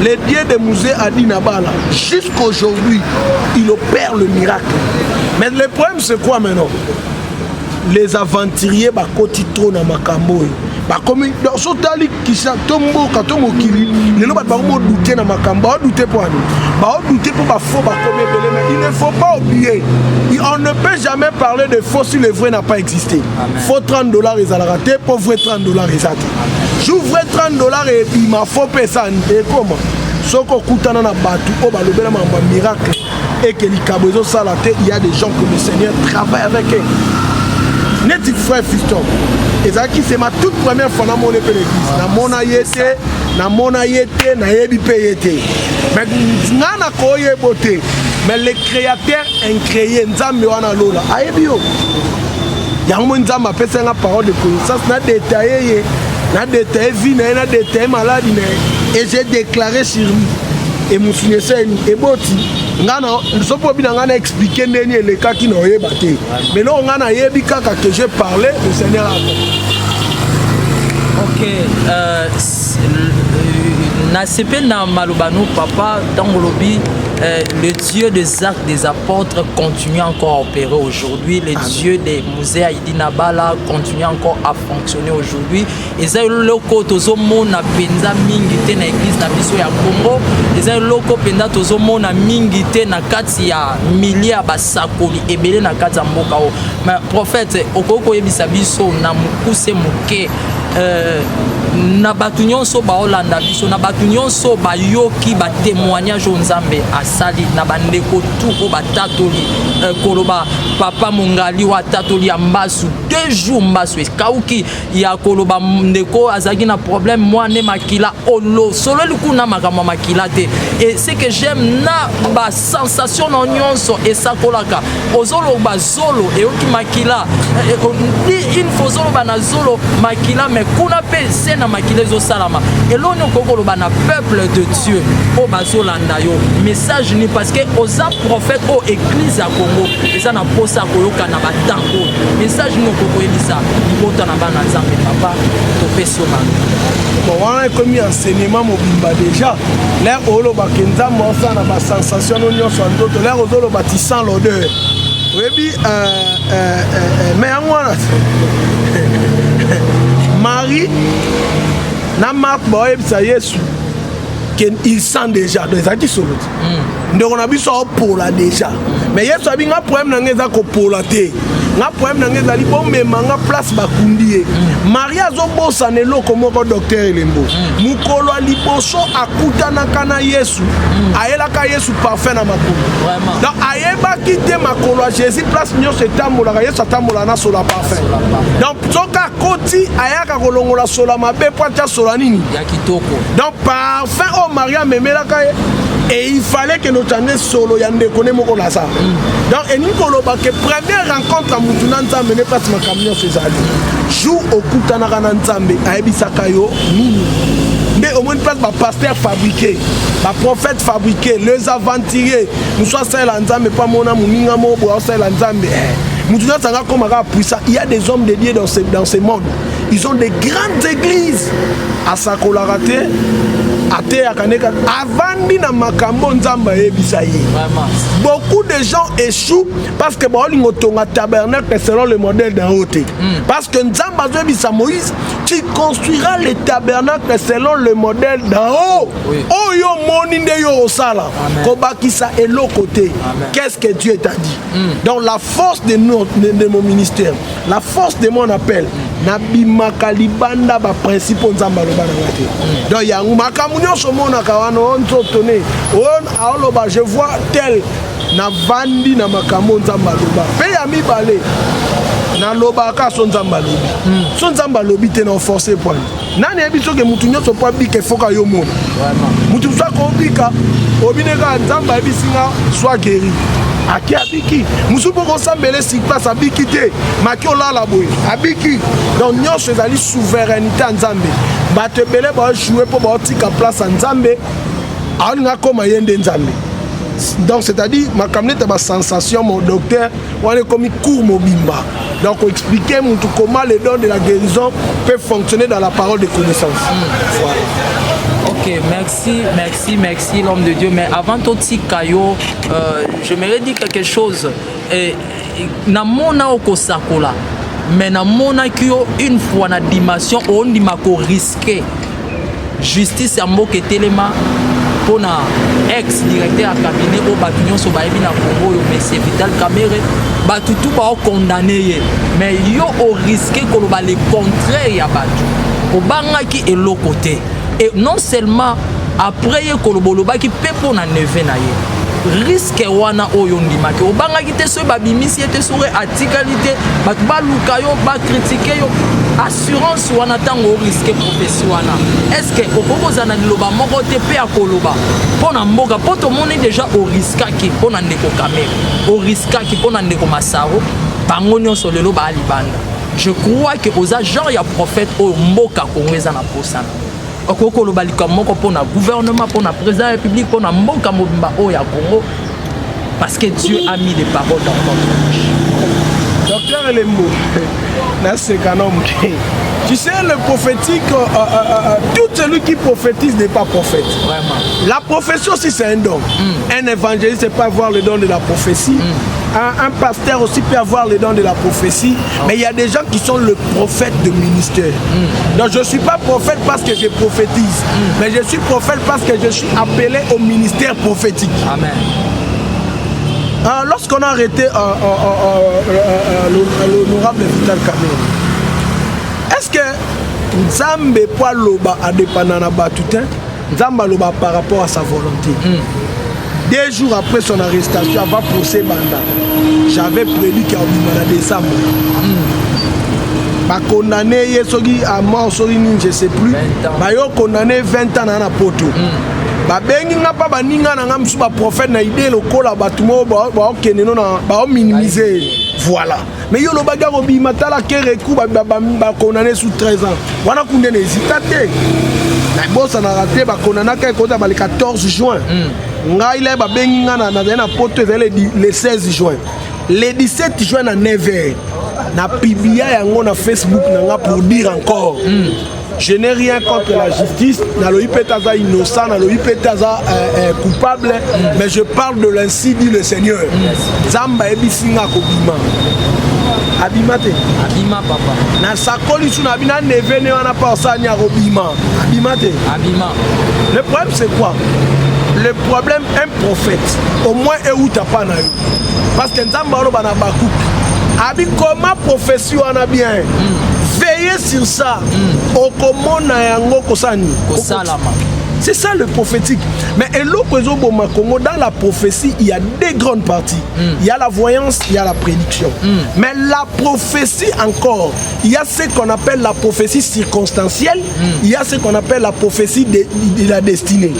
les dieux des musées Adinabala, jusqu'aujourd'hui, il opère le miracle. Mais le problème, c'est quoi maintenant? Les aventuriers, bah, kotitro na makambo. Bah, comme dans ce tali qui s'atombo, katomo kili, les gens vont douter na makambo, douter pour nous. Bah, douter pour bah faux, bah comme mais il ne faut pas oublier. On ne peut jamais parler de faux si le vrai n'a pas existé. Faut $30 ils allaient rater, pour vrai $30 ils ratent. J'ouvre $30 et il m'a faut payer ça. Et comment? Soko kutana na batu, oh bah le bel miracle et que les cabozo salaté, il y a des gens que le Seigneur travaille avec eux. Net frère fiston. Et ça qui c'est ma toute première fois dans mon l'église. Na mona yete, na yebi payete. Mais nana koye boté. Mais le créateur incréé nzambe wana lola. Ayebio. Yango nzambe apesa nga parole de connaissance na détaillé, na détaillé vie na détaillé maladie et j'ai déclaré sur lui. Et mon signature et boti. Nous sommes pas expliquer les cas qui n'ont pas été. Mais là, on a dit que j'ai parlé, le Seigneur a ok. Nasepe na malobano papa dans le lobby. Le Dieu des actes des apôtres continue encore à opérer aujourd'hui. Le Dieu des musées Aïdinabala continue encore à fonctionner aujourd'hui. Et ça, le loco tozomo na penza mingite na église na biso ya Congo. Et ça, le loco penda tozomo na mingite na kati ya milliers basakoli ebele na kati ya mboka o. Mais prophète okoko yebisa biso na mukuse muke. Na batu nyonso ba olanda biso na batu nyonso ba yoki ba témoignage nzambe asali na bandeko tuko batatoli koloba papa mongali wa tatoli ambasu 2 jours mbasu kauki ya koloba ndeko azaki na problème moi ne makila olo solo likuna makama makila te. Et ce que j'aime na ba sensation na nyonso esakolaka ozolo ba zolo e oki makila une fois zolo ba na zolo makila mais kuna pe na makilezo salama et l'on kokolo bana peuple de Dieu o bazolanda yo message ni parce que oza prophète o église à Congo et ça na posa koyoka na batango message ni kokoko elisa libota na bana nzambe papa to peso man bon on a commis enseignement mobimba déjà l'air olo bakenza mosa na ba sensation no nyonso ndoto l'air ozolo batissant l'odeur webi mais angwana Marie na Marc boye bisa Yesu qu'il sent déjà des acquis sur l'autre. Donc on a vu ça pour la déjà. Mais Yesu a bien un problème dans les accords pour la terre. Un problème dans les alibons mais manga place bakundi. Maria zobo sanelo comme un docteur Elembo. Mukolo aliboso akuta na kana Yesu. Aela ka Yesu parfait na makolo. Vraiment. Donc ayeba quitter makolo Jésus place nyo se tambola Yesu tambola na sola parfait. Donc soka koti ayaka kolongola sola mabe poacha sola nini. Ya kitoko. Donc parfait oh Maria memela ka et il fallait que notre année solo yande connaît mon ça. Donc et nous koloba que première rencontre à Mutuna Nzambe ne passe ma camion César. Jour au kutana kana Nzambe ayebisaka yo nini. Mais au moins place ba pasteur fabriqué, ba prophète fabriqué, les aventuriers, nous soit celle Nzambe pas mona muninga mo bo celle Nzambe. Mutuna sanga comme à puissant, il y a des hommes dédiés dans ce monde. Ils ont des grandes églises à Sakolarate. Beaucoup de gens échouent parce que tabernacle selon le modèle d'un hôtel. Parce que Nzamba bazobisa Moïse, tu construiras le tabernacle selon le modèle d'en haut. Oh yo moninde yo osala. Kobakisa et l'autre côté. Qu'est-ce que Dieu t'a dit? Donc la force de mon ministère, la force de mon appel, nabimaka libanda ba principe nzamba loba na ngate. Donc ya makamunyo somona kawano onzotone. Je vois tel na vandi na makamo nzamba loba. Pe ya mibale. Na loba ka son nzamba lobi. Son nzamba lobi te na forcer point. Nani ebiso ke mutu nyoso pa bike foka yo mona. Mutu sa ko bika obineka nzamba ebisinga soit guéri. Aki abiki musu poko sambele si place abiki te maki olala boye abiki. Donc nyonso ezali souveraineté nzambe. Bato ebele ba jouer po ba tika place nzambe. Alinga koma yende nzambe. Donc c'est-à-dire ma kamnete ba sensation mon docteur on est comme cours mobimba. Donc expliquer comment les dons de la guérison peuvent fonctionner dans la parole de connaissance. Voilà. Ok, merci l'homme de Dieu. Mais avant tout Kayo, j'aimerais dire quelque chose. Na mona okosakola, mais na mona kyo une fois na dimension on dit mako risqué. Justice à moke telema pour na ex-directeur à cabinet au bâtiment sur Baïbi na Congo, M. Vital Kamere, batu tout ba condamné, mais yo au risqué qu'on va les contrer ya batu. Au banga qui est l'autre côté. Et non seulement après koloboloba qui peut pour na neve na ye. Risque wana oyo ndimaki. Au banga qui te so babimisi ete sur articalité, batu ba lukayo ba critiquer yo. Assurance wana tango risque profession wana. Est-ce que okoboza na loba moko te pe akoloba pona mboka poto moni déjà au risque ki pona ndeko kamera au risque ki pona ndeko masaro bango nyonso lelo ba libanda. Je crois que aux agents ya prophète au mboka kongweza na posana. Okokoloba likamoko pona gouvernement pona président de la République pona mboka mobimba o ya Congo parce que Dieu a mis des paroles dans notre bouche. Docteur Elembo, c'est canon. Tu sais, le prophétique, tout celui qui prophétise n'est pas prophète. Vraiment. La prophétie aussi, c'est un don. Un évangéliste ne peut pas avoir le don de la prophétie. Un pasteur aussi peut avoir le don de la prophétie. Mais il y a des gens qui sont le prophète de ministère. Donc, je ne suis pas prophète parce que je prophétise. Mais je suis prophète parce que je suis appelé au ministère prophétique. Amen. Lorsqu'on a arrêté l'honorable Vital Kamere, est-ce que Nzambe poa loba a dépendant na batutin, Nzamba loba par rapport à sa volonté. 2 jours après son arrestation, avant procès Banda, j'avais prévu qu'il y a eu décembre. Ba condamné yesogi à mort, je sais plus. Ba yo condamné 20 ans na poto. Babengi nga pa baninga na nga musu ba prophète na idée lokola batumo ba keneno na ba minimiser. Voilà. Mais yo lo baga robi matala kereku ba condamné sous 13 ans. Wana kunde n'hésitate. Na bossa na raté ba condamné ka ko ba le 14 juin. Nga ile babengi nga na poto le 16 juin. Le 17 juin na 9h. Na publié yango na Facebook na nga pour dire encore. Je n'ai rien contre la justice, Naloï Petaza innocent, Naloï Petaza coupable, mais je parle de l'ainsi dit le Seigneur. Zamba ebisinga kobima. Abimate. Abima papa. Na sakoli suna bina nevene wana pa osanya robima. Abimate. Abima. Le problème c'est quoi? Le problème un prophète, au moins euta pa na yo. Parce que Nzamba ro bana bakuk. Abi comment prophétie wana bien? Veillez sur ça. C'est ça le prophétique. Mais dans la prophétie, il y a 2 grandes parties. Il y a la voyance, il y a la prédiction. Mais la prophétie encore, il y a ce qu'on appelle la prophétie circonstancielle, il y a ce qu'on appelle la prophétie de la destinée.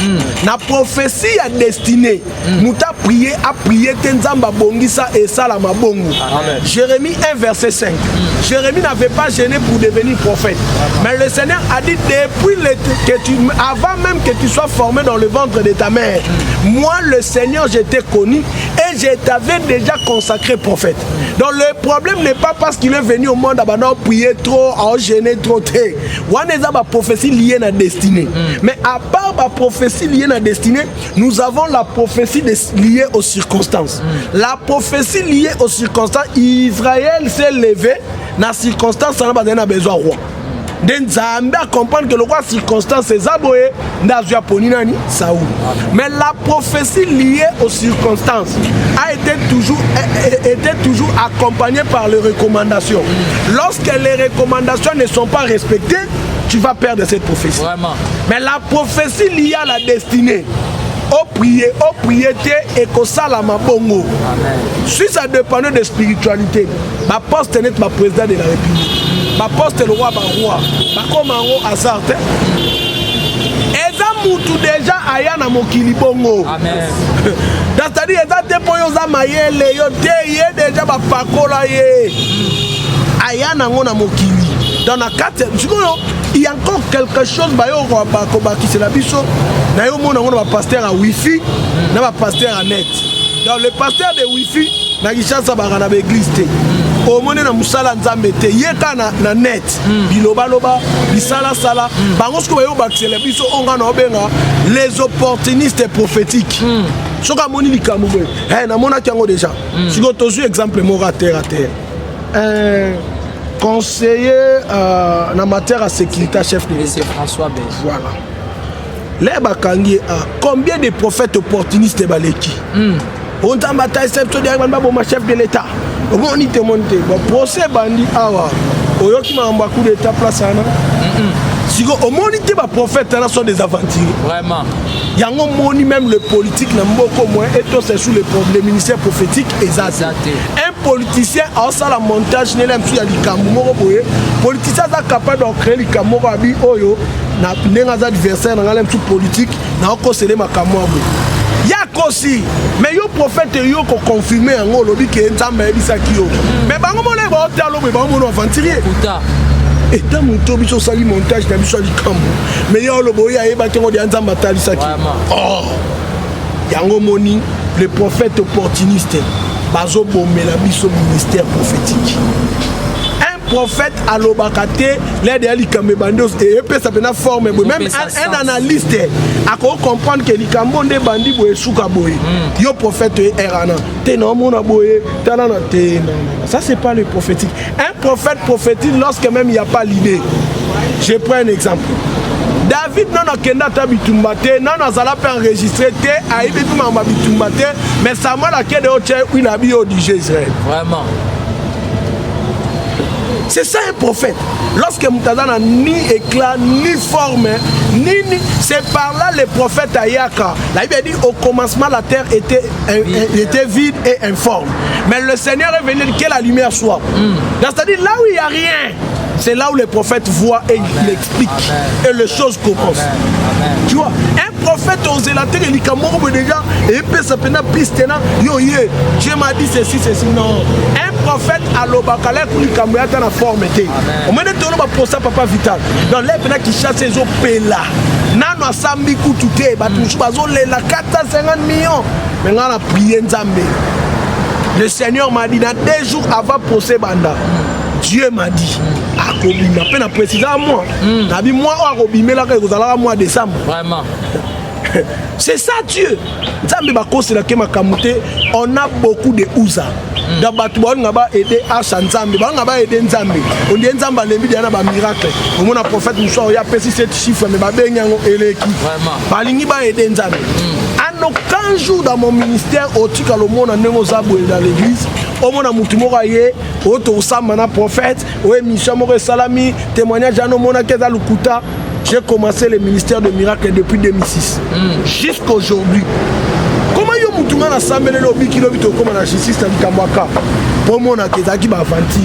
La prophétie à destinée, nous a prié, Tenzamba Bongisa et Salama Bongo. Jérémie 1 verset 5. Jérémie n'avait pas gêné pour devenir prophète. Mais le Seigneur a dit depuis avant même que tu sois formé dans le ventre de ta mère, moi le Seigneur je t'ai connu et je t'avais déjà consacré prophète. Donc le problème n'est pas parce qu'il est venu au monde à prier trop, à gêner trop. On a ma prophétie liée à la destinée. Mais à part ma prophétie liée à la destinée, nous avons la prophétie liée aux circonstances. La prophétie liée aux circonstances, Israël s'est levé. na circonstance na bazana besoin roi nde nzambe a comprendre que le roi circonstance eza boye nde azwi aponi nani Saoul. Mais la prophétie liée aux circonstances a été toujours accompagnée par les recommandations. Lorsque les recommandations ne sont pas respectées, tu vas perdre cette prophétie. Vraiment. Mais la prophétie liée à la destinée, au prier et que ça la mabongo. Si ça dépendait de spiritualité, ma poste n'est pas président de la République. Ma poste le roi, comme un roi hasard. Eza mutu déjà aya na mokili bongo. Amen. C'est-à-dire eza te po yo za mayele yo te ye déjà ba pakola ye. Aya na ngo na mokili. Dans la carte, il y a encore quelque chose ba yo ba ki c'est la biso. Na yo mona ngo na pasteur à wifi, na ba pasteur à net. Dans le pasteur de wifi na kishasa ba na église te. Au monde na musala nzambe te yeka na net biloba bisala sala bango sko yo baxele biso onga na obenga les opportunistes prophétiques soka moni likambo na mona kiango déjà siko tozu exemple moko à terre conseiller na matière à sécurité chef de l'État François Bé. Voilà les bakangi combien de prophètes opportunistes baleki on t'a bataille chef de l'État. On dit que mon procès bandi awa oyoki mamba coup d'état place ana si au monité ba prophète là sont des aventuriers vraiment yango moni même le politique na mboko moins et tout c'est sous les ministères prophétiques exact un politicien a ça la montage ne l'aime sur likambo moko boye politicien est capable de créer likambo abi oyo na ndenga adversaire na l'aime sur politique na okosele makambo boye aussi mais yo prophète yo ko confirmer ngo lobi ke nzambe ebisaki yo mais bango mona ba otalo be bango mona aventurier puta et dans mon tobi so sali montage na biso likambo mais yo lobo ya eba ke ngo de nzambe talisaki oh yango moni le prophète opportuniste bazo bomela biso ministère prophétique. Prophète alobakate l'aide à likambe bandos et peut ça pena forme même un analyste a comprendre que likambo de bandi boye suka boye yo prophète erana te non mona boye tanana te non ça c'est pas le prophétique. Un prophète prophétique lorsque même il y a pas l'idée. Je prends un exemple. David non akenda ta bitumbate non azala pas enregistré te aibi tout mama bitumbate mais Samuel akende o tche une abi au Israël. Vraiment. C'est ça un prophète. Lorsque Moutaza n'a ni éclat, ni forme, c'est par là les prophètes Ayaka. La Bible dit au commencement la terre était vide et informe. Mais le Seigneur est venu que la lumière soit. C'est-à-dire là où il n'y a rien, c'est là où les prophètes voient et il explique. Et les choses commencent. Tu vois, un prophète osé la terre, il dit déjà, et puis ça peut être piste, yo ye, Dieu m'a dit ceci, non. Un prophète à l'obakale, pour lui cambier la forme. On m'a dit pour ça, papa vital. Dans les pénats qui chassent les eaux là. Nano a sambi koututé, batou bazo la 450 millions. Maintenant on a prié Nzambe. Le Seigneur m'a dit dans 2 jours avant procès banda. Dieu m'a dit, à peine à préciser à moi. N'a dit moi à Robimé là que vous allez à moi décembre. Vraiment. C'est ça Dieu. On a beaucoup de ouza. Dans Batouan, on va aider à Sanzambi, on va aider Nzambi. On dit Nzamba les médias na ba miracle. On a prophète Moussa, il y a précis cette chiffre mais ba benyango eleki. Vraiment. Balingi ba aider Nzambi. En aucun jour dans mon ministère au tika le monde en zaboué dans l'église. Au monde a mutumora ye, au to samana prophète, au émission More Salami, témoignage à nos mona keza lukuta. J'ai commencé le ministère de miracles depuis 2006 jusqu'à aujourd'hui. Comment yo mutunga na sambele lobi kilomito comme na justice na Kamwaka pour mon akezaki ba avanti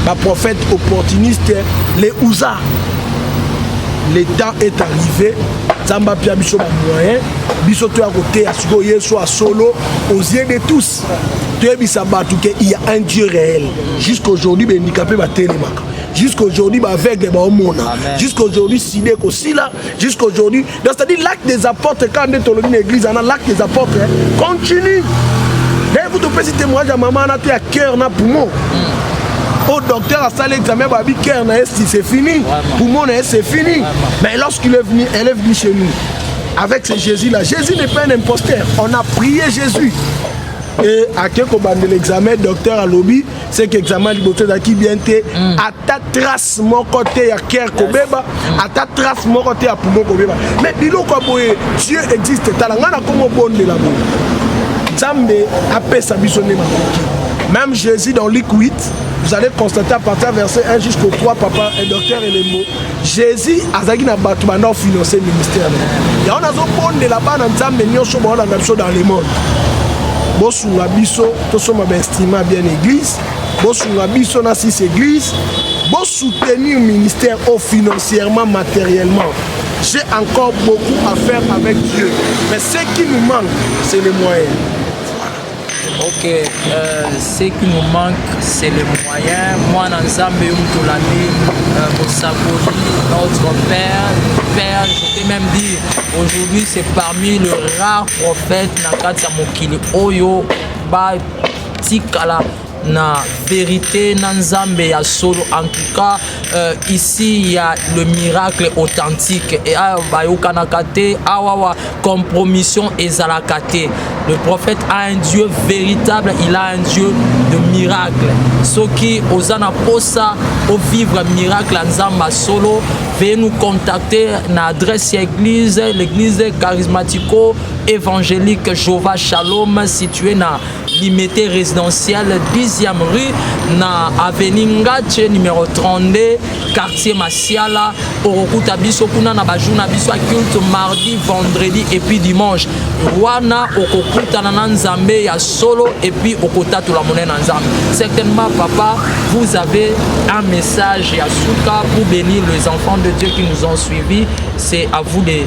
ba prophète opportuniste les ouza. Le temps est arrivé. Zamba pia biso ba moyen biso to ya côté ya siko yeso a solo aux yeux de tous. Tu es bisa batu que il y a un Dieu réel. Jusqu'à aujourd'hui ben handicapé ba télémaka. Jusqu'à aujourd'hui ba aveugle ba omona. Jusqu'à aujourd'hui sidé ko sila. Jusqu'à aujourd'hui c'est-à-dire l'acte des apôtres quand on est dans l'église on a l'acte des apôtres continue. D'ailleurs vous te faites témoignage à maman na à cœur na poumon. Au docteur a salé l'examen, babi cœur c'est fini. Poumon c'est fini. Mais lorsqu'il est venu, elle est venue chez nous. Avec ce Jésus là, Jésus n'est pas un imposteur. On a prié Jésus. et ake ko bande l'examen docteur alobi c'est que examen liboso zaki bien te ata trace moko te ya cœur kobeba ata trace moko te ya poumon kobeba mais biloko boye Dieu existe talanga na komo bonde la bo Nzambe apesa biso ne makoki. Même Jésus dans Luc 8, vous allez constater à partir du verset 1 jusqu'au 3, papa et docteur et les mots. Jésus azaki na batu banda financer ministère. Ya on a zo bonde là-bas na Nzambe nyonso ba na biso dans le monde. Bosunga biso to soma ba estima bien église, bosunga biso na 6 églises, bo soutenir ministère financièrement, matériellement. J'ai encore beaucoup à faire avec Dieu. Mais ce qui nous manque, c'est les moyens. Ok, ce qui nous manque, c'est les moyens. Moi, Nzambe Umtolani, Mosakoli, notre Père, je peux même dire, aujourd'hui, c'est parmi les rares prophètes Nakatsa Mokili Oyo, Ba Tikala. Na vérité na Nzambe ya solo. En tout cas ici il y a le miracle authentique et bayokanakate awawa compromission ezalakate. Le prophète a un Dieu véritable, il a un Dieu de miracle. Ceux qui osana posa au vivre miracle Nzamba solo, veuillez nous contacter na adresse église, l'église charismatico évangélique Jova Shalom située na limité résidentiel 10e rue na avenue Ngache numéro 32 quartier Masiala Orokuta biso kuna na bajuna biso a culte mardi, vendredi et puis dimanche. Wana okokuta na Nzambe ya solo et puis okota tout la monnaie na Nzambe. Certainement papa, vous avez un message à Souka pour bénir les enfants de Dieu qui nous ont suivis. C'est à vous de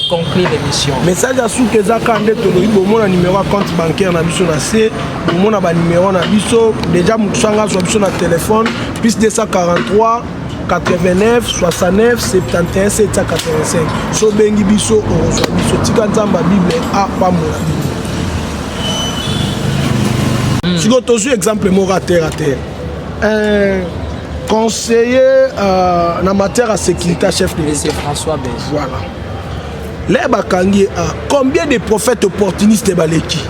conclure l'émission. Message à Souka ezaka ndeto loyibo mona numéro compte bancaire na biso na C. On a un numéro na biso déjà mutsanga sur biso na téléphone plus 243 89 69 71 785 so bengi biso orozo biso tika Nzamba Bible a pamola si go tozu exemple moko à terre un conseiller na matière à sécurité chef de l'État François Bez. Voilà les bakangi combien de prophètes opportunistes baleki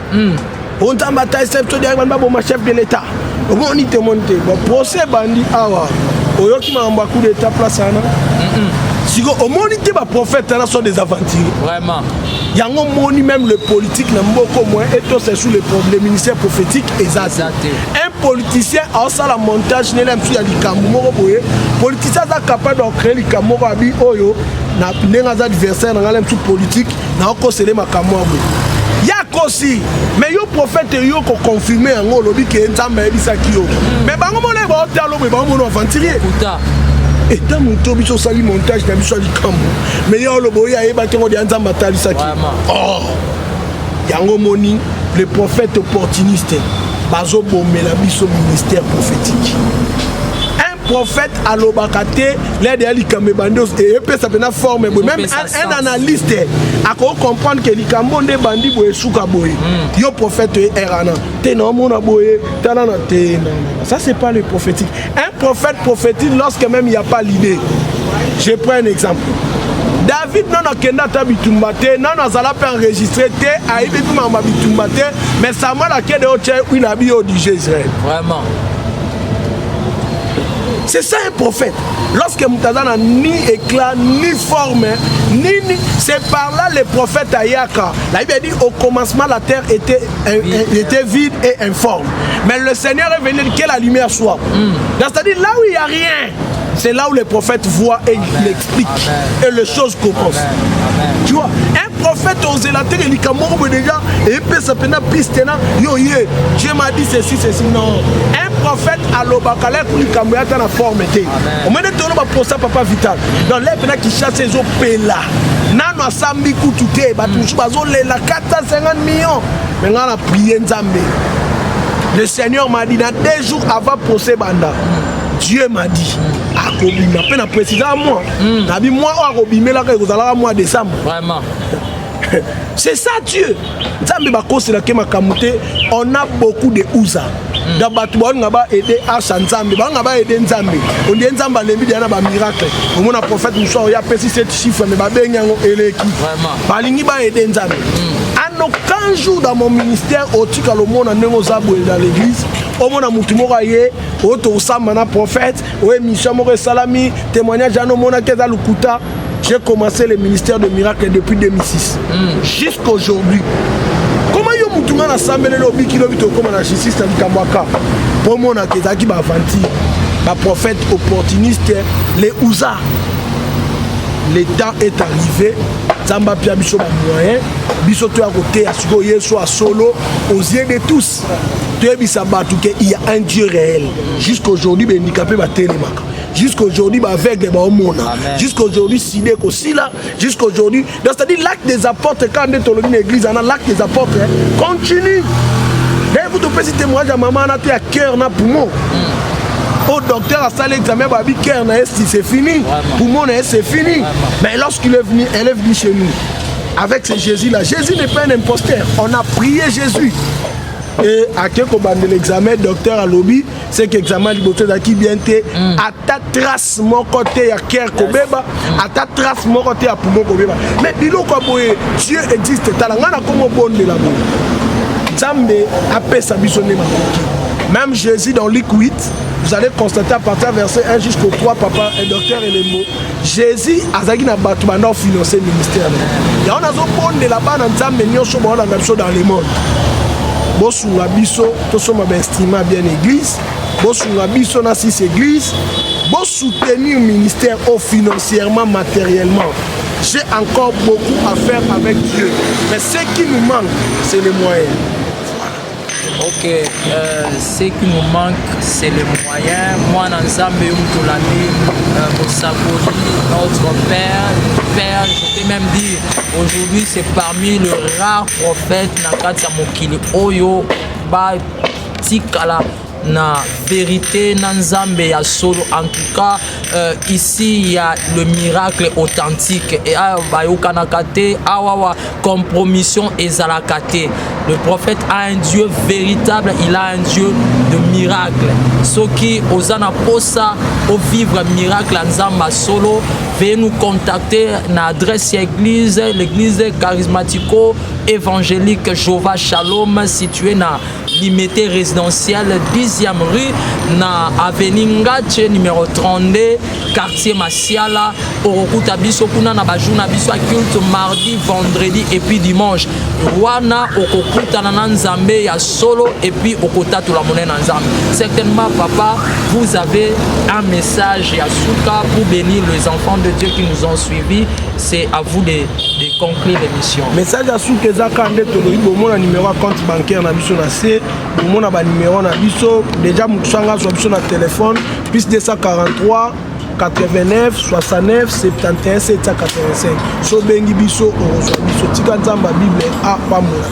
on t'a bataille chef de l'État. On y te monte. Bon procès bandi awa. Oyo qui m'a envoyé coup d'état place ana. Si au monde te ba prophète là sont des aventuriers. Vraiment. Yango moni même le politique na mboko moins et tout c'est sous les problèmes ministère prophétique exact. Un politicien a ça la montage ne l'aime sur likambo moko boye. Politicien ça capable de créer likambo abi oyo na nenga adversaire na l'aime sur politique na ko sele makambo boye. Aussi, mais yo prophète yo ko confirmer en lobi que Nzambe ebisaki yo. Mais bango mona ba otalo be bango no aventurier. Et dans mon tobi so sali montage na biso likambo. Mais yo lo boya e ba kengo de Nzambe talisaki. Oh. Yango moni le prophète opportuniste bazo bomela biso ministère prophétique. Prophète à l'obakate, l'aide à l'ikame bandos et peut ça peut forme même un analyste à comprendre que l'ikamo de bandi boye souka boye yo prophète erana te non mon boye tanana te non ça c'est pas le prophétique. Un prophète prophétique lorsque même il n'y a pas l'idée. Je prends un exemple. David non akenda ta bitumbate non azala pas enregistré te aibi mama bitumbate mais Samuel akende o tche une abi au Israël. Vraiment. C'est ça un prophète. Lorsque Moutaza n'a ni éclat, ni forme, c'est par là les prophètes Ayaka. La Bible dit au commencement la terre était vide et informe. Mais le Seigneur est venu que la lumière soit. C'est-à-dire là où il n'y a rien, c'est là où les prophètes voient et ils expliquent. Et les choses commencent. Tu vois, un prophète osé la terre, il dit déjà, et puis ça peut être piste, yo ye, Dieu m'a dit ceci, non. Un prophète à l'obakale, pour lui camouiller dans la forme. On m'a dit que tu pour ça, papa vital. Donc les gens qui chassent les eaux là. Nano a sambi koututé, batou bazo la 450 millions. Maintenant on a prié Nzambe. Le Seigneur m'a dit dans 2 jours avant procès banda. Dieu m'a dit, akobima, peine à préciser à moi. Nabi moi akobima là que vous allez à moi décembre. Vraiment. C'est ça Dieu. Nzambe bakose la kema kamuté, on a beaucoup de ouza. Da batu ba ngaba aider à Nzambe, ba ngaba aider Nzambe. On dit Nzambe lembi diana ba miracle. On mona prophète Moussa ya pesi 7 chiffres mais ba benyango eleki. Vraiment. Balingi ba aider Nzambe. En aucun jour dans mon ministère, otika le monde dans l'église, au monde mutumoraye, auto samana prophète, ouais mishamore salami, témoignage à nos mona keza lukuta. J'ai commencé le ministère de miracle depuis 2006 jusqu'à aujourd'hui. Comment yo mutunga na sambele lobi kilomito comme na justice na Kamwaka pour mon akeza ki ba vanti ba prophète opportuniste les ouza. Le temps est arrivé. Zamba pia biso ba moyen biso to ya côté ya siko yeso a solo aux yeux de tous. Tu es bisa batu que il y a un Dieu réel. Jusqu'à aujourd'hui ben handicapé ba télémaka. Jusqu'à aujourd'hui ba aveugle ba omona. Jusqu'à aujourd'hui sidé ko sila. Jusqu'à aujourd'hui c'est-à-dire l'acte des apôtres quand on est dans l'église on a l'acte des apôtres continue. D'ailleurs vous te faites témoignage à maman na à cœur na poumon. Au docteur a salé l'examen, babi cœur c'est fini. Poumon c'est fini. Mais lorsqu'il est venu, elle est venue chez nous. Avec ce Jésus-là. Jésus n'est pas un imposteur. On a prié Jésus. Et à quel moment de l'examen, docteur a lobby, c'est que l'examen du docteur qui vient à ta trace mon côté à cœur kobeba, à ta trace mon côté à poumon kobeba. Mais dis-nous quoi, Dieu existe. Talangana comme bon de la boue. Zambé a fait sa bisonne. Même Jésus dans Luc 8, vous allez constater à partir du verset 1 jusqu'au 3, papa et docteur et les mots. Jésus a financé le ministère. Et on a dit là-bas dans le monde. Bosunga biso, tout ce que estimé bien l'église. Bosunga biso dans 6 églises. Bon soutenir le ministère financièrement, matériellement. J'ai encore beaucoup à faire avec Dieu. Mais ce qui nous manque, c'est les moyens. Ok, ce qui nous manque, c'est les moyens. Moi, dans Zambé, notre père, je peux même dire, aujourd'hui, c'est parmi les rares prophètes Nakatsa Mokili Oyo, Tikala. Na vérité Nanzambe ya solo. En tout cas ici il y a le miracle authentique et bayokanakate awawa compromission ezalakate. Le prophète a un Dieu véritable, il a un Dieu de miracle. Ceux qui osana posa au vivre miracle Nzamba solo, veuillez nous contacter na adresse église, l'église charismatico évangélique Jova Shalom située na limité résidentielle 10e rue na avenue Ngache numéro 32 quartier Masiala Orokuta biso kuna na bajuna biso a culte mardi, vendredi et puis dimanche. Wana okokuta na Nzambe ya solo et puis okota tout la monnaie na Nzambe. Certainement papa, vous avez un message à Souka pour bénir les enfants de Dieu qui nous ont suivis. C'est à vous de conclure l'émission. Message à Souka ezaka ndeto loyibo mona numéro compte bancaire na biso na C. On a un numéro na biso déjà mutsanga sur biso na téléphone plus 243 89 69 71 785 so bengi biso orozo biso tika nzamba bible a pambola.